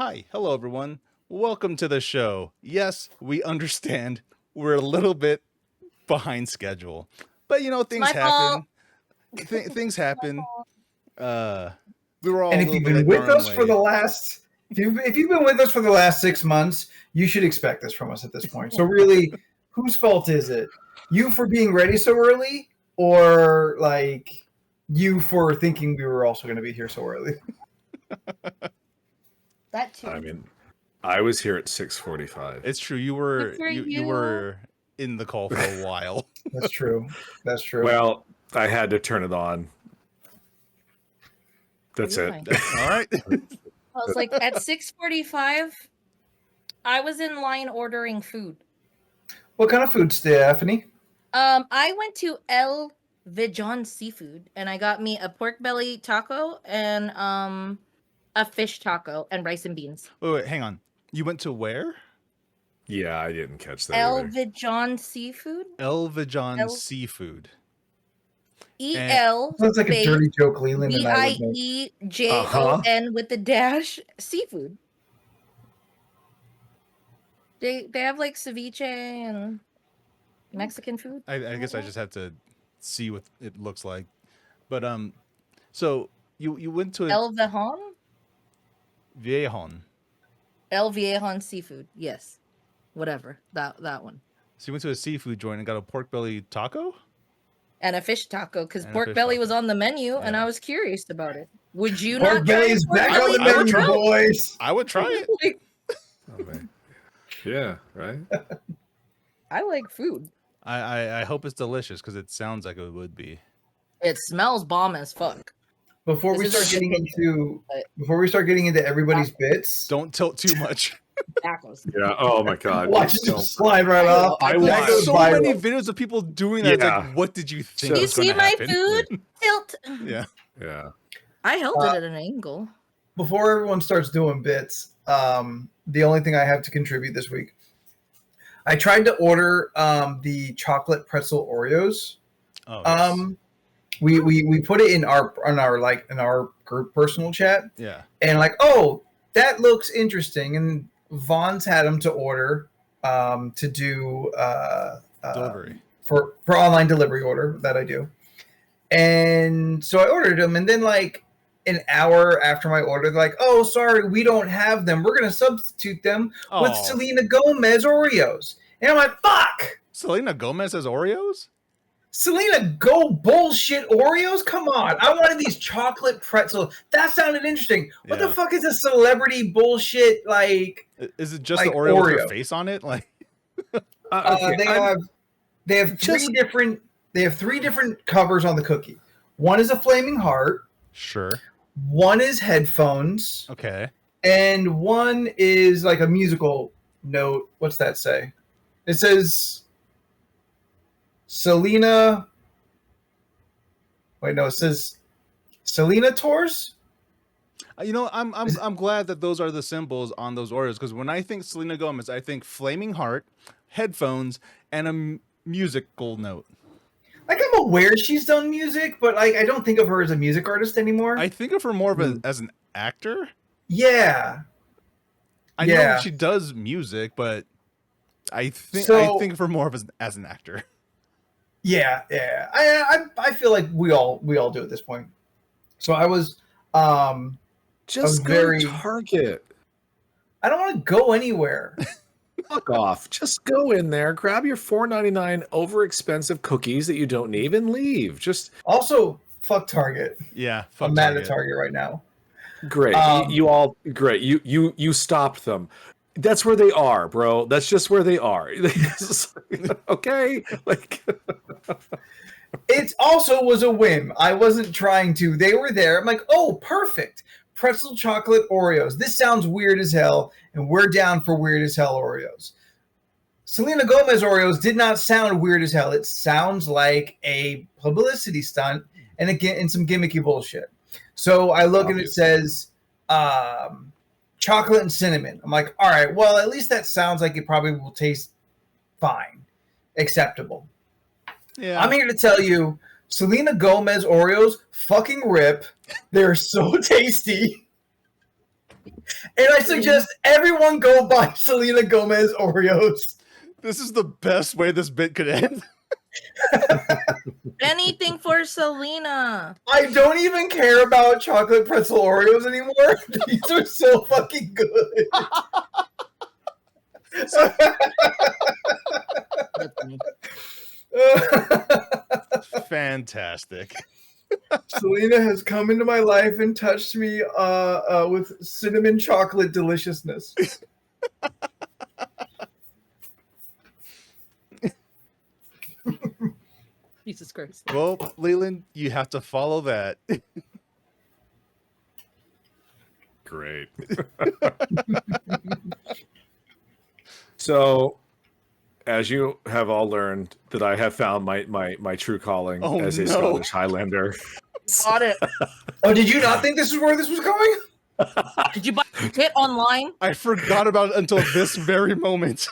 Hi, hello everyone. Welcome to the show. Yes, we understand we're a little bit behind schedule, but It's things my fault. happen. Things happen. Uh, we were all And a if little you've bit late been in our with own us for the way. last, if you've been with us for the last 6 months, you should expect this from us at this point. So really, whose fault is it? You for being ready so early, or like you for thinking we were also going to be here so early? That too. I mean, I was here at 6:45. It's true. You were Good for you were in the call for a while. That's true. That's true. Well, I had to turn it on. That's You're it. fine. All right. I was like, at 6:45, I was in line ordering food. What kind of food, Stephanie? I went to El Vijon Seafood and I got me a pork belly taco and a fish taco and rice and beans. Wait, hang on. You went to where? Yeah, I didn't catch that El either. Vijon Seafood. El Vijon El- Seafood. E-L Sounds like a dirty joke, Leland and I would make. Biejon with the dash seafood. They have like ceviche and Mexican food. I guess I just have to see what it looks like. But so you went to El Vijon? Viejon. El Viejon Seafood. Yes. Whatever. That one. So you went to a seafood joint and got a pork belly taco? And a fish taco because And a pork fish belly taco. was on the menu and Yeah. I was curious about it. Would you Pork not try belly's pork back belly? on the I would menu, try. boys. I would try it. Like, Oh, man. Yeah, right? I like food. I hope it's delicious because it sounds like it would be. It smells bomb as fuck. Before we This is start an getting opinion, into everybody's bits, Don't tilt too much. Tacos. Yeah. Oh my God. watch it Don't- just slide right off. I That watched goes so viral. many videos of people doing that. It's Yeah. like, what did you think? So- You was gonna see my happen? food? Tilt. Yeah. Yeah. I held it at an angle. Before everyone starts doing bits, the only thing I have to contribute this week, I tried to order the chocolate pretzel Oreos. Oh, yes. We put it in our group personal chat, Yeah. and like, oh, that looks interesting. And Vaughn's had them to order to do Delivery. for online delivery order that I do. And so I ordered them, and then like an hour after my order, they're like, oh, sorry, we don't have them. We're going to substitute them with Oh. Selena Gomez Oreos. And I'm like, fuck! Selena Gomez has Oreos? Selena Go bullshit Oreos? Come on. I wanted these chocolate pretzels. That sounded interesting. What Yeah. the fuck is a celebrity bullshit like? Is it just Like the Oreo with her Oreo. face on it? Like, Okay, They have three different covers on the cookie. One is a flaming heart, sure. one is headphones, Okay. and one is like a musical note. What's that say? It says Selena. Wait, no, it says Selena Tours. I'm glad that those are the symbols on those Oreos because when I think Selena Gomez, I think flaming heart, headphones, and a musical note. Like, I'm aware she's done music, but like I don't think of her as a music artist anymore. I think of her more of as an actor. Yeah. I know Yeah. that she does music, but I think So- of her more of as an actor. Yeah. I feel like we all do at this point. So I was Just go very- to Target. I don't want to go anywhere. Fuck off. Just go in there, grab your $4.99 over expensive cookies that you don't need, and leave. Just Also, fuck Target. Yeah, fuck I'm mad Target. at Target right now. great. Um, You all great. You stopped them. That's where they are, bro. That's just where they are. Okay? Like It also was a whim. I wasn't trying to. They were there. I'm like, oh, perfect. Pretzel chocolate Oreos. This sounds weird as hell, and we're down for weird as hell Oreos. Selena Gomez Oreos did not sound weird as hell. It sounds like a publicity stunt and again and some gimmicky bullshit. So I look and it says chocolate and cinnamon. I'm like, all right, well, at least that sounds like it probably will taste fine, acceptable. Yeah. I'm here to tell you, Selena Gomez Oreos fucking rip. They're so tasty. And I suggest everyone go buy Selena Gomez Oreos. This is the best way this bit could end. Anything for Selena. I don't even care about chocolate pretzel Oreos anymore. These are so fucking good. Fantastic. Selena has come into my life and touched me with cinnamon chocolate deliciousness. Jesus Christ. Well, Leland, you have to follow that. Great. So, as you have all learned, that I have found my true calling as a Scottish Highlander. Got it. Oh, did you not think this is where this was going? Did you buy a kit online? I forgot about it until this very moment.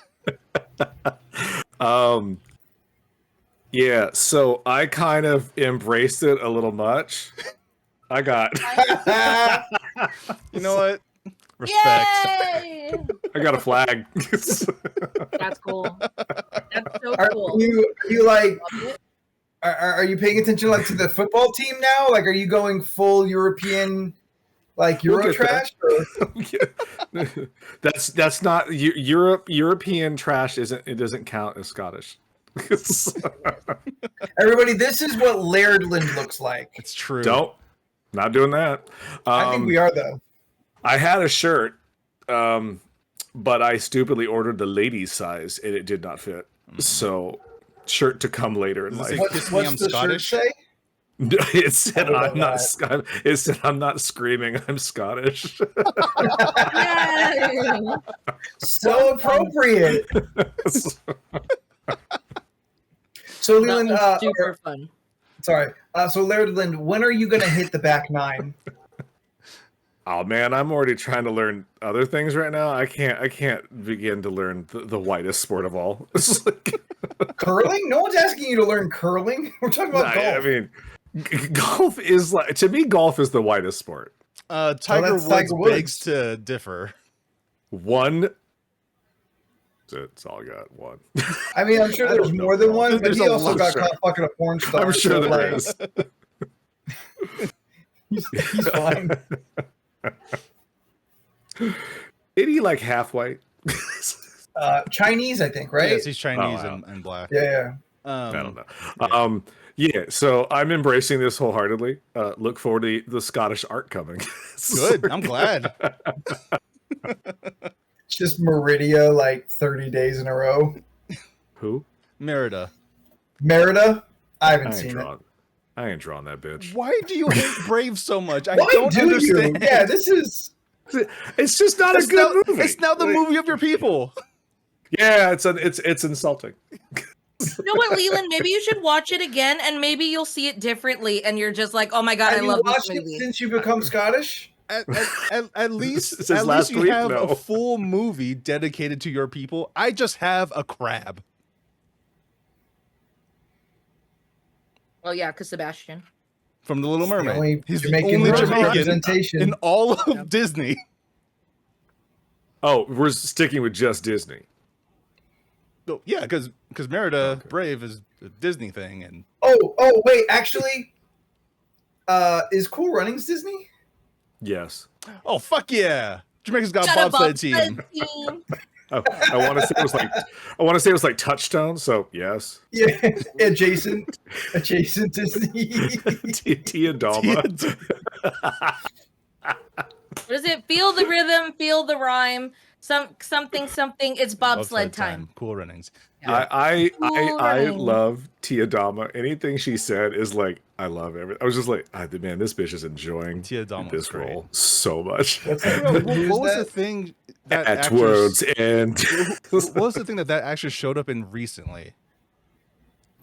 Yeah, so I kind of embraced it a little much. I got You know what? Respect. Yay! I got a flag. That's cool. That's so Are cool. you like? Love it. Are you paying attention like to the football team now? Like, are you going full European, like We'll Euro get there. trash? Or? That's not Europe. European trash doesn't count as Scottish. Everybody, this is what Lairdland looks like. It's true. Not doing that. I think we are though. I had a shirt, but I stupidly ordered the ladies size and it did not fit. So, shirt to come later in Does it life. say- Kiss Me, I'm What's the Scottish? shirt say? It said Oh, I'm not. God. It said I'm not screaming. I'm Scottish. Yay! So appropriate. So That Leland, was super fun. sorry. So Lairdland, when are you gonna hit the back nine? Oh man, I'm already trying to learn other things right now. I can't begin to learn the whitest sport of all. It's like, Curling? No one's asking you to learn curling. We're talking about golf. I mean, golf is like, to me, golf is the whitest sport. Tiger that's Woods Tiger Woods. begs to differ. One. That's all I got. One. I mean, I'm sure I there's don't know. more than one, but There's he a also lot, got sure. caught fucking a porn star. I'm sure so, there like, is. He's fine. Isn't he like half white? Chinese, I think, right? Yes, he's Chinese Oh, wow. and black. Yeah. I don't know. Yeah, so I'm embracing this wholeheartedly. Look forward to the Scottish art coming. Good. I'm glad. It's just Meridia like 30 days in a row. Who? Merida. Merida? I haven't I ain't seen it. drawn. I ain't drawn that bitch. Why do you hate Brave so much? I Why don't do understand. you? Yeah, this is. It's just not It's a good now, movie. it's now the Like, movie of your people. Yeah, it's insulting. You know what, Leland? Maybe you should watch it again, and maybe you'll see it differently, and you're just like, "Oh my god, Have I you love this watched it movie." since you become Scottish? At least, Since at last least you week, have no. a full movie dedicated to your people. I just have a crab. Well, yeah, because Sebastian. From The Little The Mermaid. only He's the Jamaican only Jamaican representation. in all of Yeah. Disney. Oh, we're sticking with just Disney. So, yeah, because Merida Okay. Brave is a Disney thing, and Oh, wait, actually, is Cool Runnings Disney? Yes. oh fuck yeah, Jamaica's got a Shut up, bobsled team. team. I want to say it was like Touchstone. So yes. Yeah, adjacent Disney. Tia Dalma. What is it? Feel the rhythm, feel the rhyme. Something. It's bobsled time. Cool Runnings. I Boring. love Tia Dama. Anything she said is like, I love everything. I was just like, man, this bitch is enjoying Tia Dama was this great. role so much. What's Hey, bro, that? what was the thing that At actress- world's end. what was the thing that actress showed up in recently?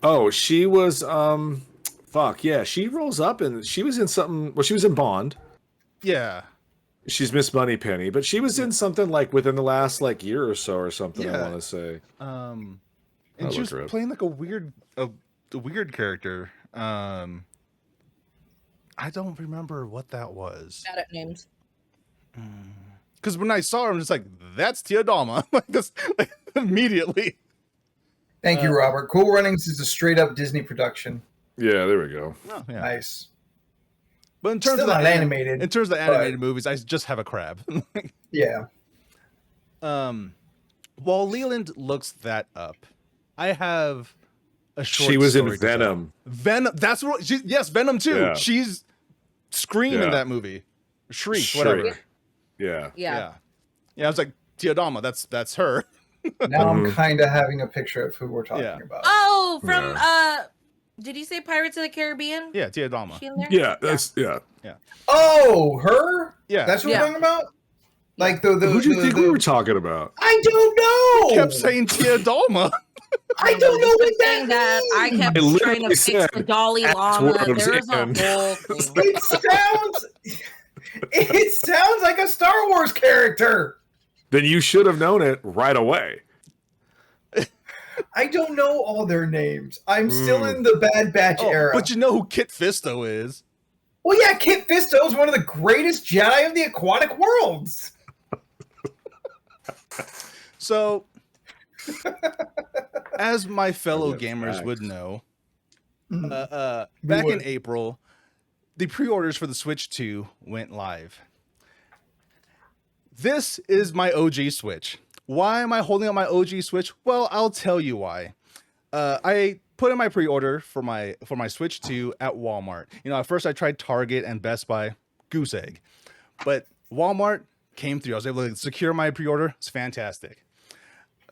Oh, she was fuck yeah. She rolls up and she was in something. Well, she was in Bond. Yeah, She's Miss Moneypenny, but she was in something like within the last like year or so or something. I Yeah. want to say. and I'll she look was her up. playing like a weird character. I don't remember what that was. Bad at names. because when I saw her, I'm just like, that's Teodama. Like this, like, immediately. Thank you, Robert. Cool Runnings is a straight up Disney production. Yeah, there we go. Oh, yeah. Nice. But in terms Still of not animated. in terms of the animated movies, I just have a crab. Yeah. While Leland looks that up, I have a short. She was in story to tell. Venom. Venom. That's what. Yes, Venom too. Yeah. She's Scream in Yeah. that movie. Shriek, whatever. Shriek. Yeah. Yeah. Yeah. I was like Teodama. That's her. Now I'm kind of having a picture of who we're talking Yeah. about. Oh, from did you say Pirates of the Caribbean? Yeah, Teodama. She in there? Yeah, that's yeah. Oh, her? Yeah. That's what Yeah. we're talking about? Like the Who do you think we were talking about? I don't know. Kept saying Teodama. I don't know what that Saying that I means. kept I literally trying to fix said the Dalai that's Lama. what I'm There's a saying. whole thing. It sounds like a Star Wars character. Then you should have known it right away. I don't know all their names. I'm still in the Bad Batch era. But you know who Kit Fisto is. Well, yeah, Kit Fisto is one of the greatest Jedi of the aquatic worlds. So, as my fellow That's gamers facts. would know, We back in would. April, the pre-orders for the Switch 2 went live. This is my OG Switch. Why am I holding up my OG Switch? Well, I'll tell you why. I put in my pre-order for my Switch 2 at Walmart. You know, at first I tried Target and Best Buy, goose egg. But Walmart came through. I was able to secure my pre-order. It's fantastic.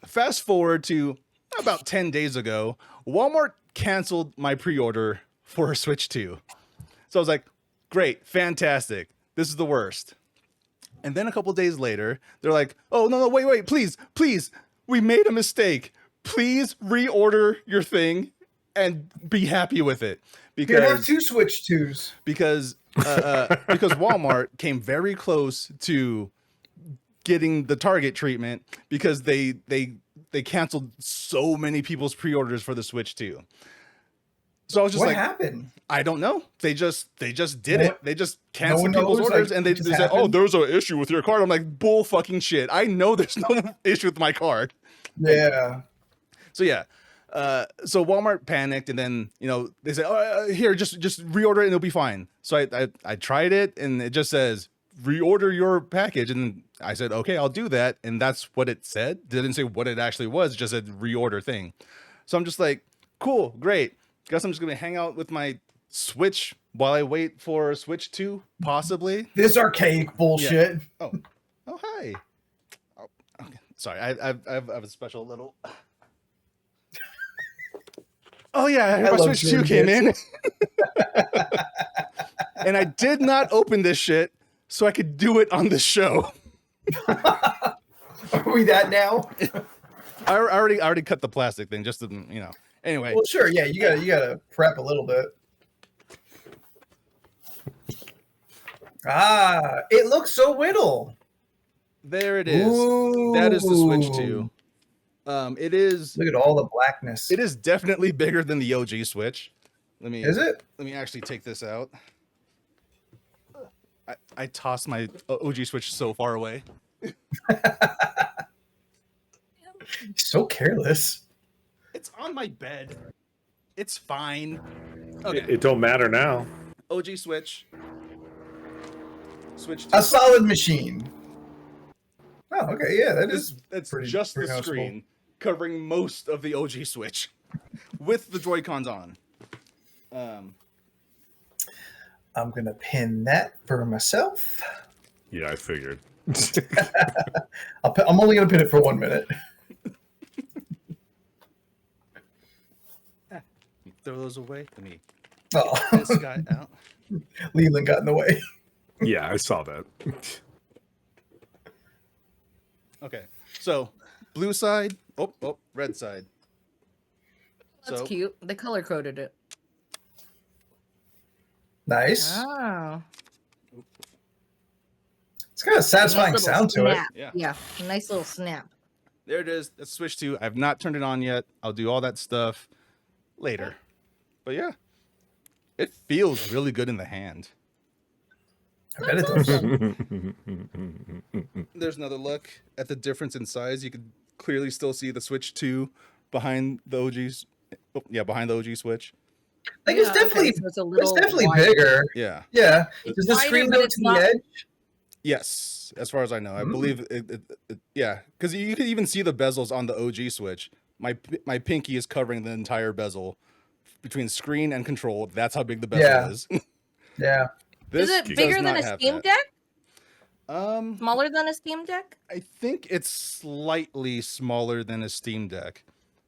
Fast forward to about 10 days ago, Walmart canceled my pre-order for a Switch 2. So I was like, great, fantastic. This is the worst. And then a couple days later, they're like, oh, no, wait, please, we made a mistake. Please reorder your thing and be happy with it. You can have Because two Switch 2s. because Walmart came very close to getting the Target treatment because they canceled so many people's pre-orders for the Switch 2. So I was just What like, happened? I don't know. They just did No it. one- They just canceled one people's knows, orders like, and it they just said, "Oh, happened? there's an issue with your card." I'm like, bull fucking shit. I know there's no issue with my card. Yeah. So yeah. So Walmart panicked and then, you know, they said, "Oh, here, just reorder it and it'll be fine." So I tried it and it just says reorder your package, and I said, "Okay, I'll do that." And that's what it said. It didn't say what it actually was, it just said reorder thing. So I'm just like, "Cool, great. Guess I'm just going to hang out with my Switch while I wait for Switch 2 possibly." This archaic bullshit. Oh, hi. Oh, okay. Sorry, I have a special little. Oh yeah, my love Switch 2 doing came this. in, and I did not open this shit so I could do it on the show. Are we that now? I already cut the plastic thing just to, you know. Anyway, Well, sure. Yeah, you gotta prep a little bit. Ah, it looks so whittle. there it is. Ooh. That is the Switch 2. It is Look at all the blackness. it is definitely bigger than the OG Switch. Is it? Let me actually take this out. I tossed my OG Switch so far away. So careless. It's on my bed. It's fine. Okay. It don't matter now. OG Switch. Switch A 2. solid machine. Oh, okay. Yeah, that is. That's pretty- just pretty the noticeable. screen covering most of the OG Switch with the Joy-Cons on. I'm gonna pin that for myself. Yeah, I figured. I'm only gonna pin it for 1 minute. Throw those away. Let me Oh, get this guy out. Leland got in the way. Yeah, I saw that. Okay. So, blue side. Oh, red side. That's So- cute. They color coded it. Nice. Oh. It's got a satisfying Nice little sound to it. snap. Yeah. Yeah. Nice little snap. There it is. That's Switch 2. I've not turned it on yet. I'll do all that stuff later. But yeah, it feels really good in the hand. I bet it That's does. awesome. There's another look at the difference in size. You can clearly still see the Switch 2 behind the OG's. Oh, yeah, behind the OG Switch. Like Yeah, it's definitely okay, so it's a it's little definitely wider. bigger. Yeah. Yeah. It's Does the wider, screen but go it's to not- the edge? Yes, as far as I know, I Mm. believe it yeah, because you can even see the bezels on the OG Switch. My pinky is covering the entire bezel between screen and control. That's how big the bezel Yeah. is. Yeah. This Is it does bigger than not a have Steam that. Deck? Um, Smaller than a Steam Deck? I think it's slightly smaller than a Steam Deck.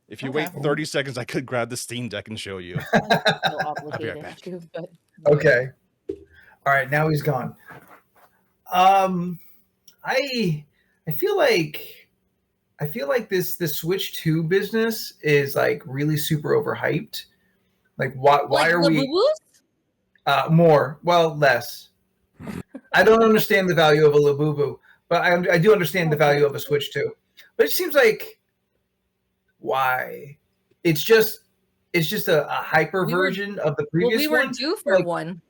If you Okay. wait 30 seconds, I could grab the Steam Deck and show you. I feel right obligated back. to, but Okay. All right, now he's gone. I feel like this Switch 2 business is like really super overhyped. Like why like are we Labubus? more? Well, less. I don't understand the value of a Labubu, but I do understand the value of a Switch 2. But it seems like why? It's just a hyper We were- version of the Well, previous we were one. due for Like, one.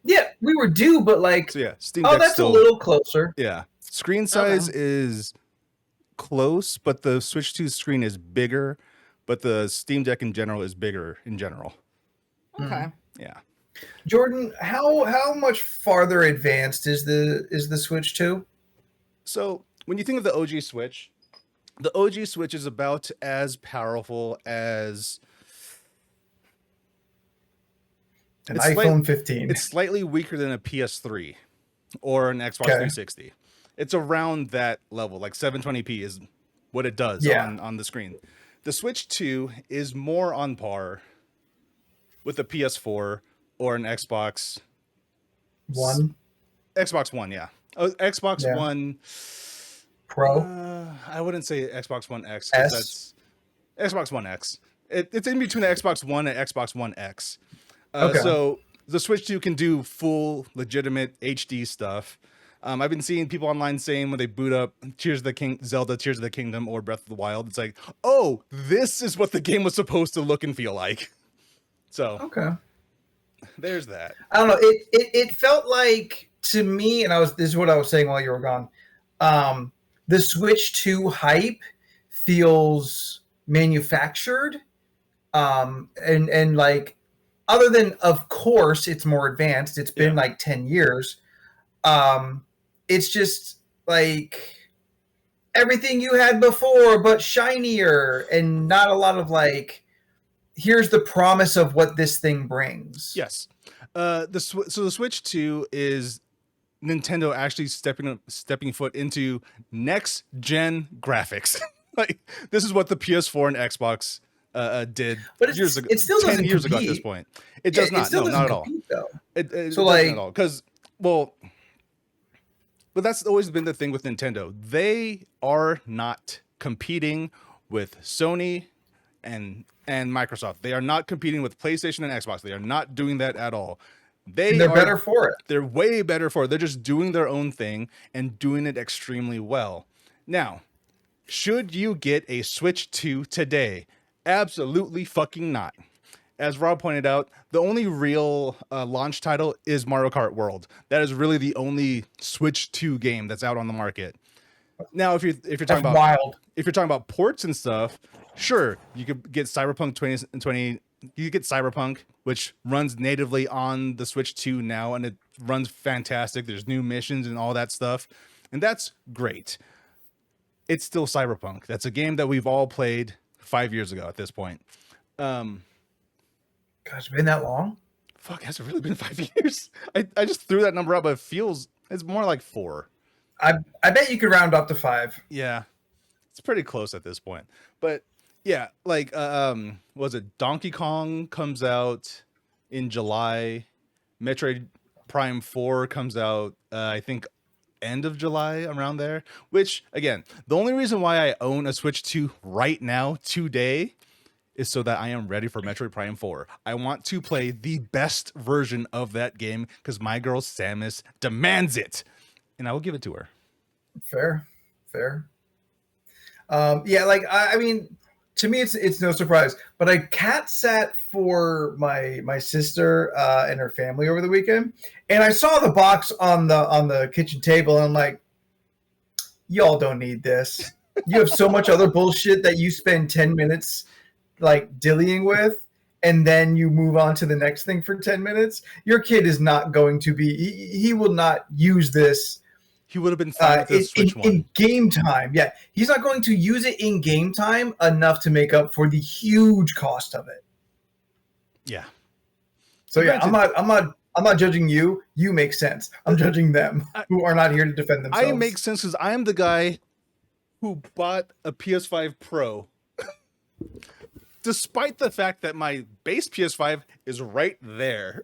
Yeah, we were due, but like, So yeah, Steam oh, Deck's that's still a little closer. yeah. Screen size Okay. is close, but the Switch 2 screen is bigger, but the Steam Deck in general is bigger in general. Okay. Yeah. Jordan, how much farther advanced is the Switch 2? So when you think of the OG Switch, the OG Switch is about as powerful as An It's iPhone 15. it's slightly weaker than a PS3 or an Xbox Okay. 360. It's around that level. Like 720p is what it does Yeah. on the screen. The Switch 2 is more on par with a PS4 or an Xbox One Xbox One, yeah. Xbox Yeah. One Pro. I wouldn't say Xbox One X S? because that's Xbox One X. It's in between the Xbox One and Xbox One X. Okay. So the Switch 2 can do full, legitimate HD stuff. I've been seeing people online saying when they boot up Zelda Tears of the Kingdom or Breath of the Wild, it's like, oh, this is what the game was supposed to look and feel like. So Okay. there's that. I don't know. It felt like to me, and this is what I was saying while you were gone. The Switch 2 hype feels manufactured. And like, other than of course it's more advanced, it's been like 10 years. It's just like everything you had before, but shinier, and not a lot of like, here's the promise of what this thing brings. Yes. So the Switch 2 is Nintendo actually stepping foot into next gen graphics. Like this is what the PS4 and Xbox did But years ago. it still 10 doesn't years ago at this compete. point. It does It not. still No, doesn't not at all. compete, though. It So, doesn't like- at all. Because, well, but that's always been the thing with Nintendo. They are not competing with Sony and Microsoft. They are not competing with PlayStation and Xbox. They are not doing that at all. They're better for it. They're way better for it. They're just doing their own thing and doing it extremely well. Now, should you get a Switch 2 today? Absolutely fucking not. As Rob pointed out, the only real launch title is Mario Kart World. That is really the only Switch 2 game that's out on the market. Now, if you're talking That's about wild. if you're talking about ports and stuff, sure, you could get Cyberpunk 2020. You could get Cyberpunk, which runs natively on the Switch 2 now, and it runs fantastic. There's new missions and all that stuff, and that's great. It's still Cyberpunk. That's a game that we've all played 5 years ago at this point. Gosh, it's been that long? Fuck, has it really been 5 years? I just threw that number out, but it's more like 4. I bet you could round up to 5. Yeah, it's pretty close at this point. But yeah, like was it Donkey Kong comes out in July, Metroid Prime 4 comes out I think end of July, around there. Which again, the only reason why I own a Switch 2 right now today is so that I am ready for Metroid Prime 4. I want to play the best version of that game because my girl Samus demands it, and I will give it to her. Fair. Yeah, like I mean, To me, it's no surprise. But I cat sat for my sister and her family over the weekend, and I saw the box on the kitchen table, and I'm like, y'all don't need this. You have so much other bullshit that you spend 10 minutes like dillying with, and then you move on to the next thing for 10 minutes. Your kid is not going to be, he will not use this. He would have been fine with the Switch one. In game time. Yeah. He's not going to use it in game time enough to make up for the huge cost of it. Yeah. So yeah, I'm not judging you. You make sense. I'm judging them who are not here to defend themselves. I make sense because I am the guy who bought a PS5 Pro, despite the fact that my base PS5 is right there.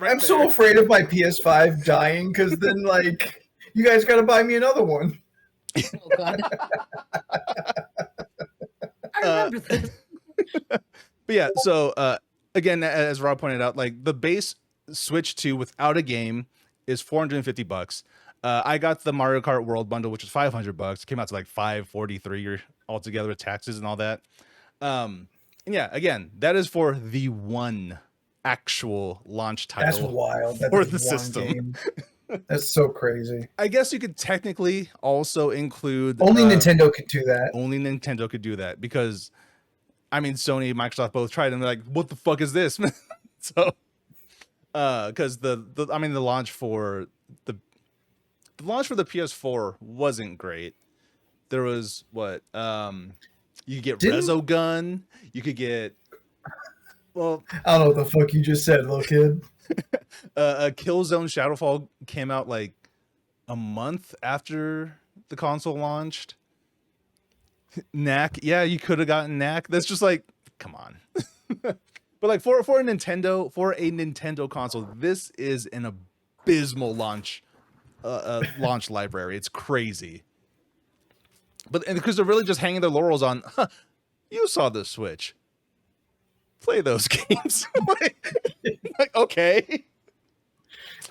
I'm so afraid of my PS5 dying because then, like, you guys got to buy me another one. Oh God. I remember this. But yeah, so again, as Rob pointed out, like the base Switch 2 without a game is $450. I got the Mario Kart World bundle, which is $500. Came out to like $543 altogether with taxes and all that. And yeah, again, that is for the one actual launch title. That's wild. That's for the one system. game. That's so crazy. I guess you could technically also include Only Nintendo could do that. Only Nintendo could do that because, I mean, Sony, Microsoft both tried and they're like, "What the fuck is this?" So, because the launch for the launch for the PS4 wasn't great. There was what you could get Resogun, you could get. Well, I don't know what the fuck you just said, little kid. Killzone Shadowfall came out like a month after the console launched. Knack, yeah, you could have gotten Knack. That's just like, come on. But like for a Nintendo console, this is an abysmal launch library. It's crazy. But because they're really just hanging their laurels on, you saw the Switch. Play those games. like, okay.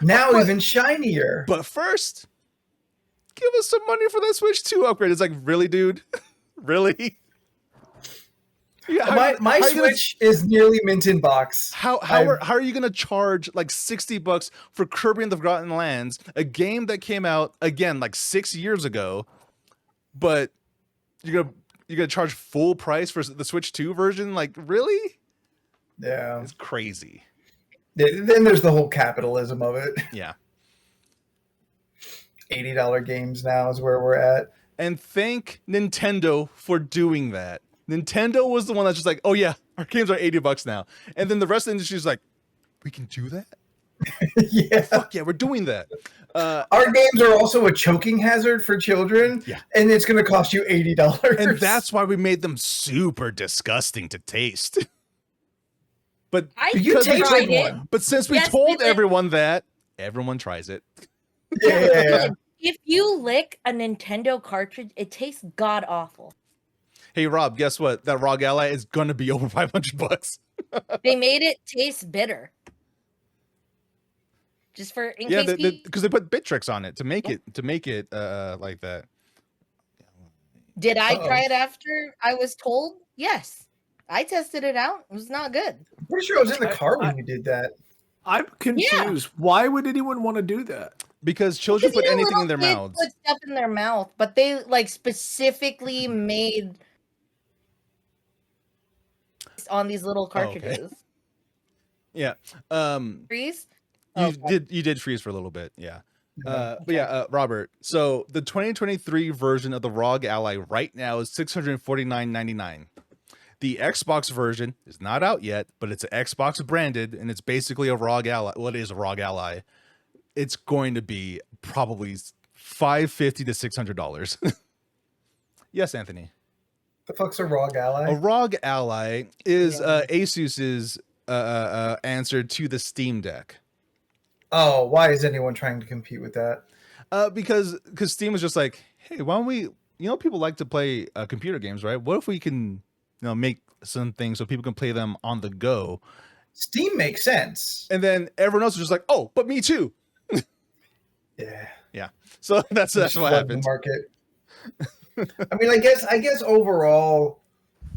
Now even shinier. But first, give us some money for that Switch 2 upgrade. It's like, really, dude? Really? Yeah, my Switch is nearly mint in box. How are you gonna charge like $60 for Kirby and the Forgotten Lands, a game that came out again like 6 years ago, but you're gonna charge full price for the Switch 2 version? Like, really? Yeah, it's crazy. Then there's the whole capitalism of it. Yeah. $80 games now is where we're at. And thank Nintendo for doing that. Nintendo was the one that's just like, oh yeah, our games are $80 now. And then the rest of the industry is like, we can do that? Yeah. Fuck yeah, we're doing that. Our games are also a choking hazard for children. Yeah. And it's going to cost you $80. And that's why we made them super disgusting to taste. But you tasted one. But since we told everyone that, everyone tries it. Yeah. If you lick a Nintendo cartridge, it tastes god awful. Hey Rob, guess what? That ROG Ally is gonna be over $500. They made it taste bitter. Just for because they put Bittrex on it to make it like that. Did I try it after I was told? Yes. I tested it out. It was not good. I'm pretty sure I was in the car when you did that. I'm confused. Yeah. Why would anyone want to do that? Because children put anything in their mouths. Put stuff in their mouth, but they like specifically made on these little cartridges. Oh, okay. Yeah. Freeze? You did freeze for a little bit, yeah. But yeah, Robert. So the 2023 version of the ROG Ally right now is $649.99. The Xbox version is not out yet, but it's Xbox branded, and it's basically a ROG Ally. Well, it is a ROG Ally. It's going to be probably $550 to $600. Yes, Anthony. The fuck's a ROG Ally? A ROG Ally is Asus's answer to the Steam Deck. Oh, why is anyone trying to compete with that? Because Steam was just like, hey, why don't we? People like to play computer games, right? What if we can, make some things so people can play them on the go? Steam makes sense. And then everyone else was just like, oh, but me too. Yeah. Yeah. So that's what happened. Market. I mean, I guess overall,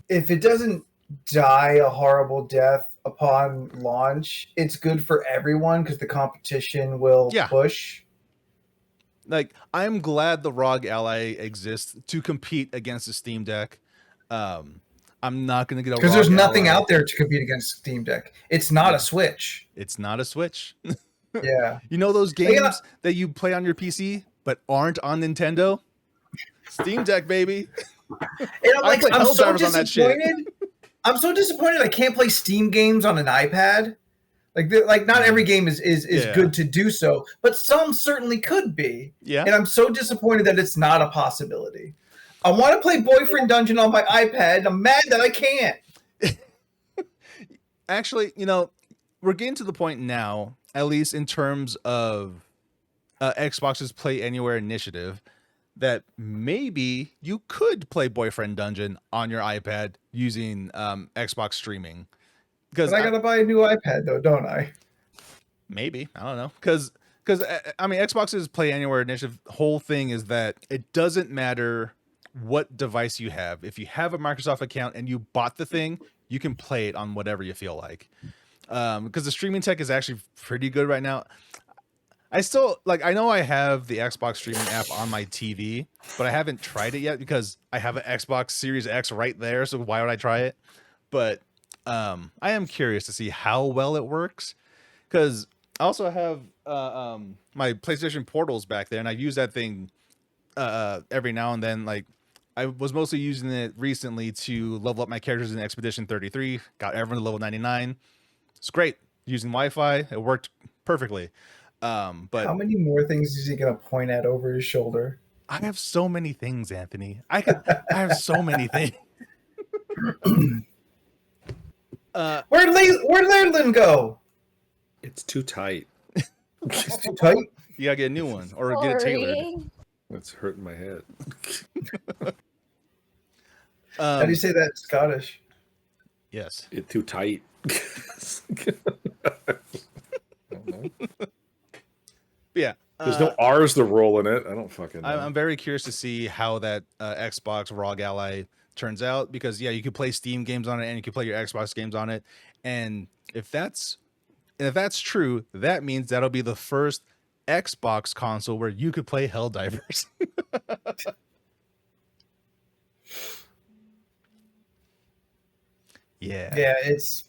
if it doesn't die a horrible death upon launch, it's good for everyone because the competition will Yeah. push. Like, I'm glad the ROG Ally exists to compete against the Steam Deck. I'm not going to get a Because ROG there's nothing Ally. out there to compete against Steam Deck. It's not Yeah. a Switch. It's not a Switch. Yeah. You know those Like, games that you play on your PC but aren't on Nintendo? Steam Deck, baby. And I'm I like, played I'm so Helldivers on that shit. disappointed. I'm so disappointed I can't play Steam games on an iPad. Like not every game is Yeah. good to do so, but some certainly could be. Yeah. And I'm so disappointed that it's not a possibility. I want to play Boyfriend Dungeon on my iPad. And I'm mad that I can't. Actually, you know, we're getting to the point now, at least in terms of Xbox's Play Anywhere initiative, that maybe you could play Boyfriend Dungeon on your iPad using Xbox streaming. Because But I gotta buy a new iPad though, don't I? maybe, I don't know, because I mean, Xbox's Play Anywhere initiative whole thing is that it doesn't matter what device you have. If you have a Microsoft account and you bought the thing, you can play it on whatever you feel like. Because the streaming tech is actually pretty good right now. I still I know I have the Xbox streaming app on my TV, but I haven't tried it yet because I have an Xbox Series X right there. So why would I try it? But I am curious to see how well it works, because I also have my PlayStation Portals back there, and I use that thing every now and then. Like, I was mostly using it recently to level up my characters in Expedition 33. Got everyone to level 99. It's great using Wi-Fi. It worked perfectly. But How many more things is he gonna point at over his shoulder? I have so many things, Anthony. I have so many things. Where'd Leyland go? It's too tight. It's too tight. You gotta get a new one or get it tailored. Sorry. It's hurting my head. How do you say that in Scottish? Yes. It's too tight. But yeah. There's no R's to roll in it. I don't fucking know. I'm very curious to see how that Xbox ROG Ally turns out, because yeah, you can play Steam games on it and you can play your Xbox games on it, and if that's true, that means that'll be the first Xbox console where you could play Helldivers. Yeah. Yeah, it's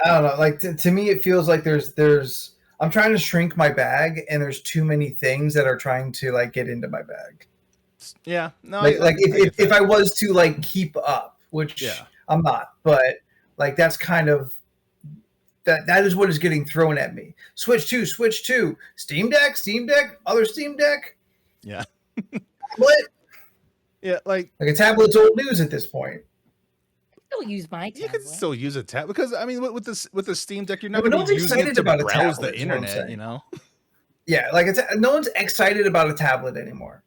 I don't know. Like to me, it feels like there's I'm trying to shrink my bag, and there's too many things that are trying to like get into my bag. Yeah. No. Like I get if that. I was to like keep up, which Yeah. I'm not, but like that's kind of that is what is getting thrown at me. Switch 2, Steam Deck, other Steam Deck. Yeah. What? Yeah. Like, Like a tablet's old news at this point. Still use my you tablet. could still use a tab, because I mean, with the Steam Deck, you're not But going no to be one's using it excited to about a browse tablet, the is what I'm internet. saying. You know. Yeah, like no one's excited about a tablet anymore.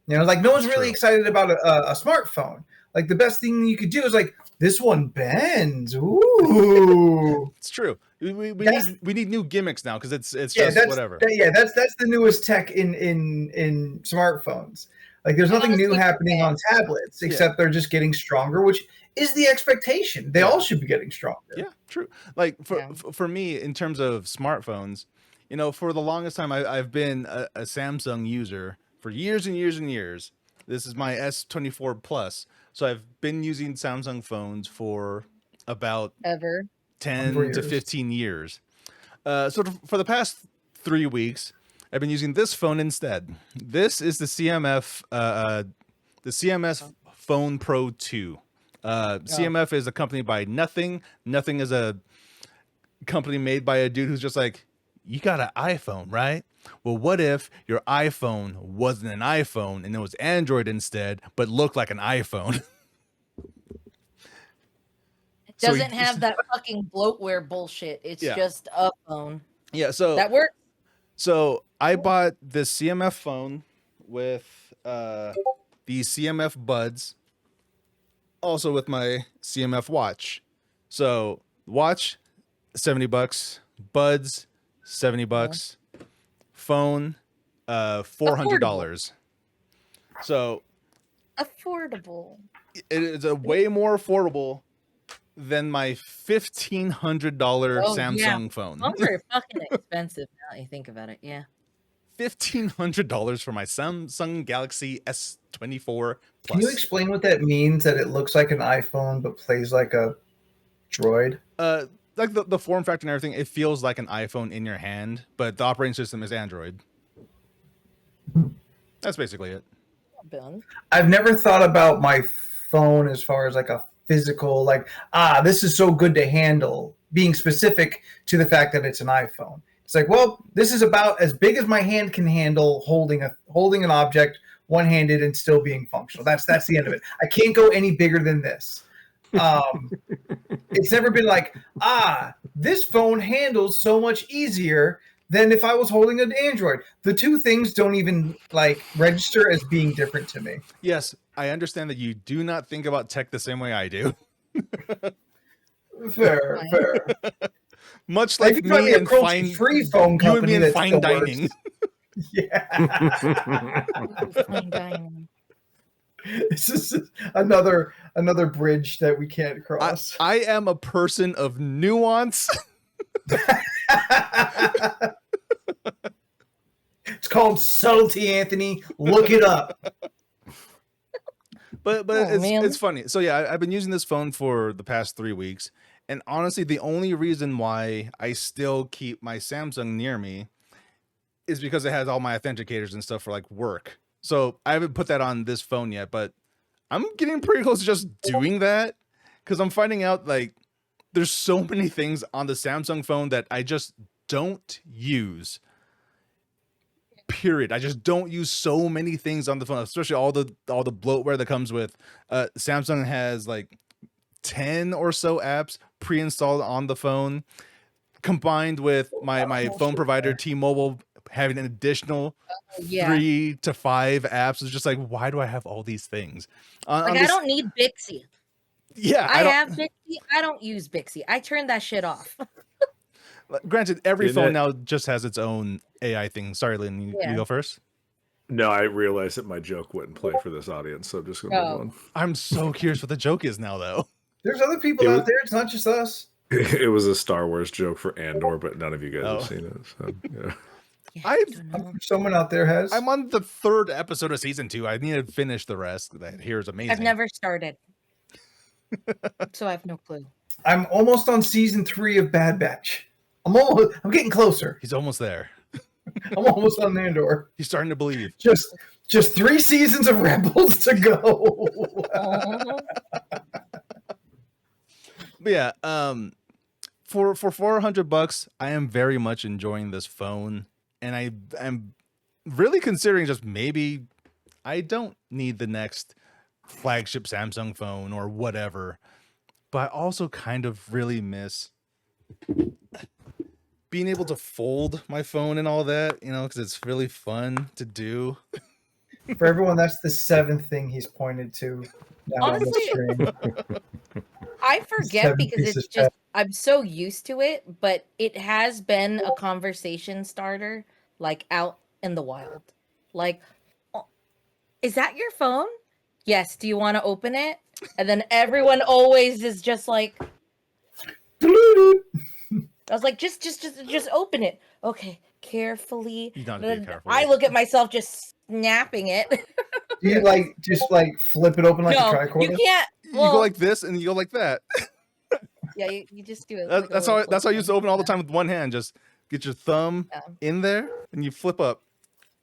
You know, like no one's That's really true. excited about a smartphone. Like the best thing you could do is like this one bends. Ooh. It's true. We That's- need new gimmicks now, because it's Yeah, just that's whatever. that's the newest tech in smartphones. Like there's nothing new Honestly, happening on tablets except they're just getting stronger, which is the expectation. They all should be getting stronger. Yeah, true. Like Yeah. for me, in terms of smartphones, you know, for the longest time, I've been a Samsung user for years and years and years. This is my S24 Plus, so I've been using Samsung phones for about Ever. 10 4 to years. 15 years. So for the past 3 weeks, I've been using this phone instead. This is the CMF Phone Pro 2. CMF is a company by Nothing. Nothing is a company made by a dude who's just like, you got an iPhone, right? Well, what if your iPhone wasn't an iPhone and it was Android instead, but looked like an iPhone? It So doesn't have that fucking bloatware bullshit. It's Yeah. just a phone. Yeah, so That works. So I bought this CMF phone with these CMF buds, also with my CMF watch. So watch, $70, buds, $70, phone, $400. So affordable. It is a way more affordable than my $1,500 Oh, yeah. Samsung phone. Phones are fucking expensive now that you think about it. Yeah. $1,500 for my Samsung Galaxy S24 Can you Plus. explain what that means? That it looks like an iPhone but plays like a droid? Like the form factor and everything, it feels like an iPhone in your hand, but the operating system is Android. That's basically it. Ben. I've never thought about my phone as far as like a physical, like, this is so good to handle, being specific to the fact that it's an iPhone. It's like, well, this is about as big as my hand can handle holding an object one-handed and still being functional. That's the end of it. I can't go any bigger than this. It's never been like, this phone handles so much easier than if I was holding an Android. The two things don't even like register as being different to me. Yes, I understand that you do not think about tech the same way I do. Fair. Much like Maybe me a and fine free phone you company and me and that's fine the dining. worst. Yeah. Fine dining. This is another bridge that we can't cross. I am a person of nuance. It's called subtlety, Anthony. Look it up. But Oh, man. it's funny. So yeah, I've been using this phone for the past 3 weeks, and honestly, the only reason why I still keep my Samsung near me is because it has all my authenticators and stuff for like work. So I haven't put that on this phone yet, but I'm getting pretty close to just doing that because I'm finding out like there's so many things on the Samsung phone that I just don't use. Period. I just don't use so many things on the phone, especially all the bloatware that comes with. Samsung has like 10 or so apps pre-installed on the phone, combined with my phone provider T-Mobile having an additional 3 to 5 apps. It's just like, why do I have all these things? Like, I don't need Bixby. Yeah, I have Bixby. I don't use Bixby. I turned that shit off. Granted, every Isn't phone it- now just has its own AI thing. Sorry, Lynn, you go first. No, I realized that my joke wouldn't play for this audience, so I'm just going to move on. I'm so curious what the joke is now, though. There's other people out there. It's not just us. It was a Star Wars joke for Andor, but none of you guys Oh. have seen it. So, yeah. Someone out there has. I'm on the 3rd episode of season 2. I need to finish the rest. That here is amazing. I've never started, so I have no clue. I'm almost on season 3 of Bad Batch. I'm getting closer. He's almost there. I'm almost on Andor. He's starting to believe. Just 3 seasons of Rebels to go. But yeah, for $400, I am very much enjoying this phone, and I'm really considering just maybe I don't need the next flagship Samsung phone or whatever. But I also kind of really miss being able to fold my phone and all that, because it's really fun to do. For everyone, that's the 7th thing he's pointed to now on the Honestly, stream. I forget 7 because pieces it's just I'm so used to it, but it has been a conversation starter like out in the wild. Like, "Oh, is that your phone? Yes. Do you want to open it?" And then everyone always is just like, I was like, just open it. Okay, carefully. You don't have to be careful. I look at myself just snapping it. Do you just flip it open like a No, tricorder? you can't. You go like this and you go like that. Yeah, you just do it. That's how I used to open all the time with one hand. Just get your thumb in there and you flip up.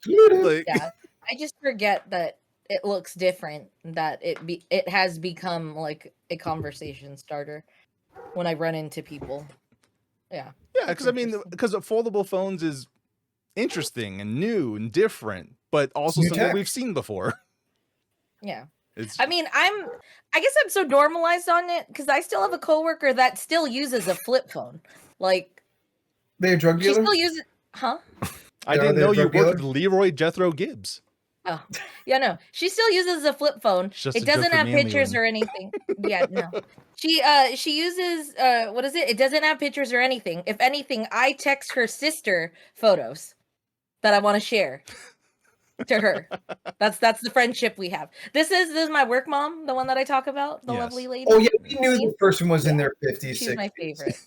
Like, Yeah, I just forget that it looks different. That it has become like a conversation starter when I run into people. Yeah. Yeah, because foldable phones is interesting and new and different, but also New something tech. we've seen before. Yeah. It's I mean, I guess I'm so normalized on it because I still have a coworker that still uses a flip phone. Like, They a drug she dealer? still uses, huh? I Are didn't they know a you drug worked with dealer? Leroy Jethro Gibbs. Oh, yeah, no. She still uses a flip phone. It's just a It joke doesn't for have me and pictures Leland. or anything. Yeah, no. She uses what is it? It doesn't have pictures or anything. If anything, I text her sister photos that I want to share. to her. That's the friendship we have. This is my work mom, the one that I talk about, the Yes. lovely lady. Oh yeah, we knew the person was in Yeah. their 50s. She's 60s. my favorite.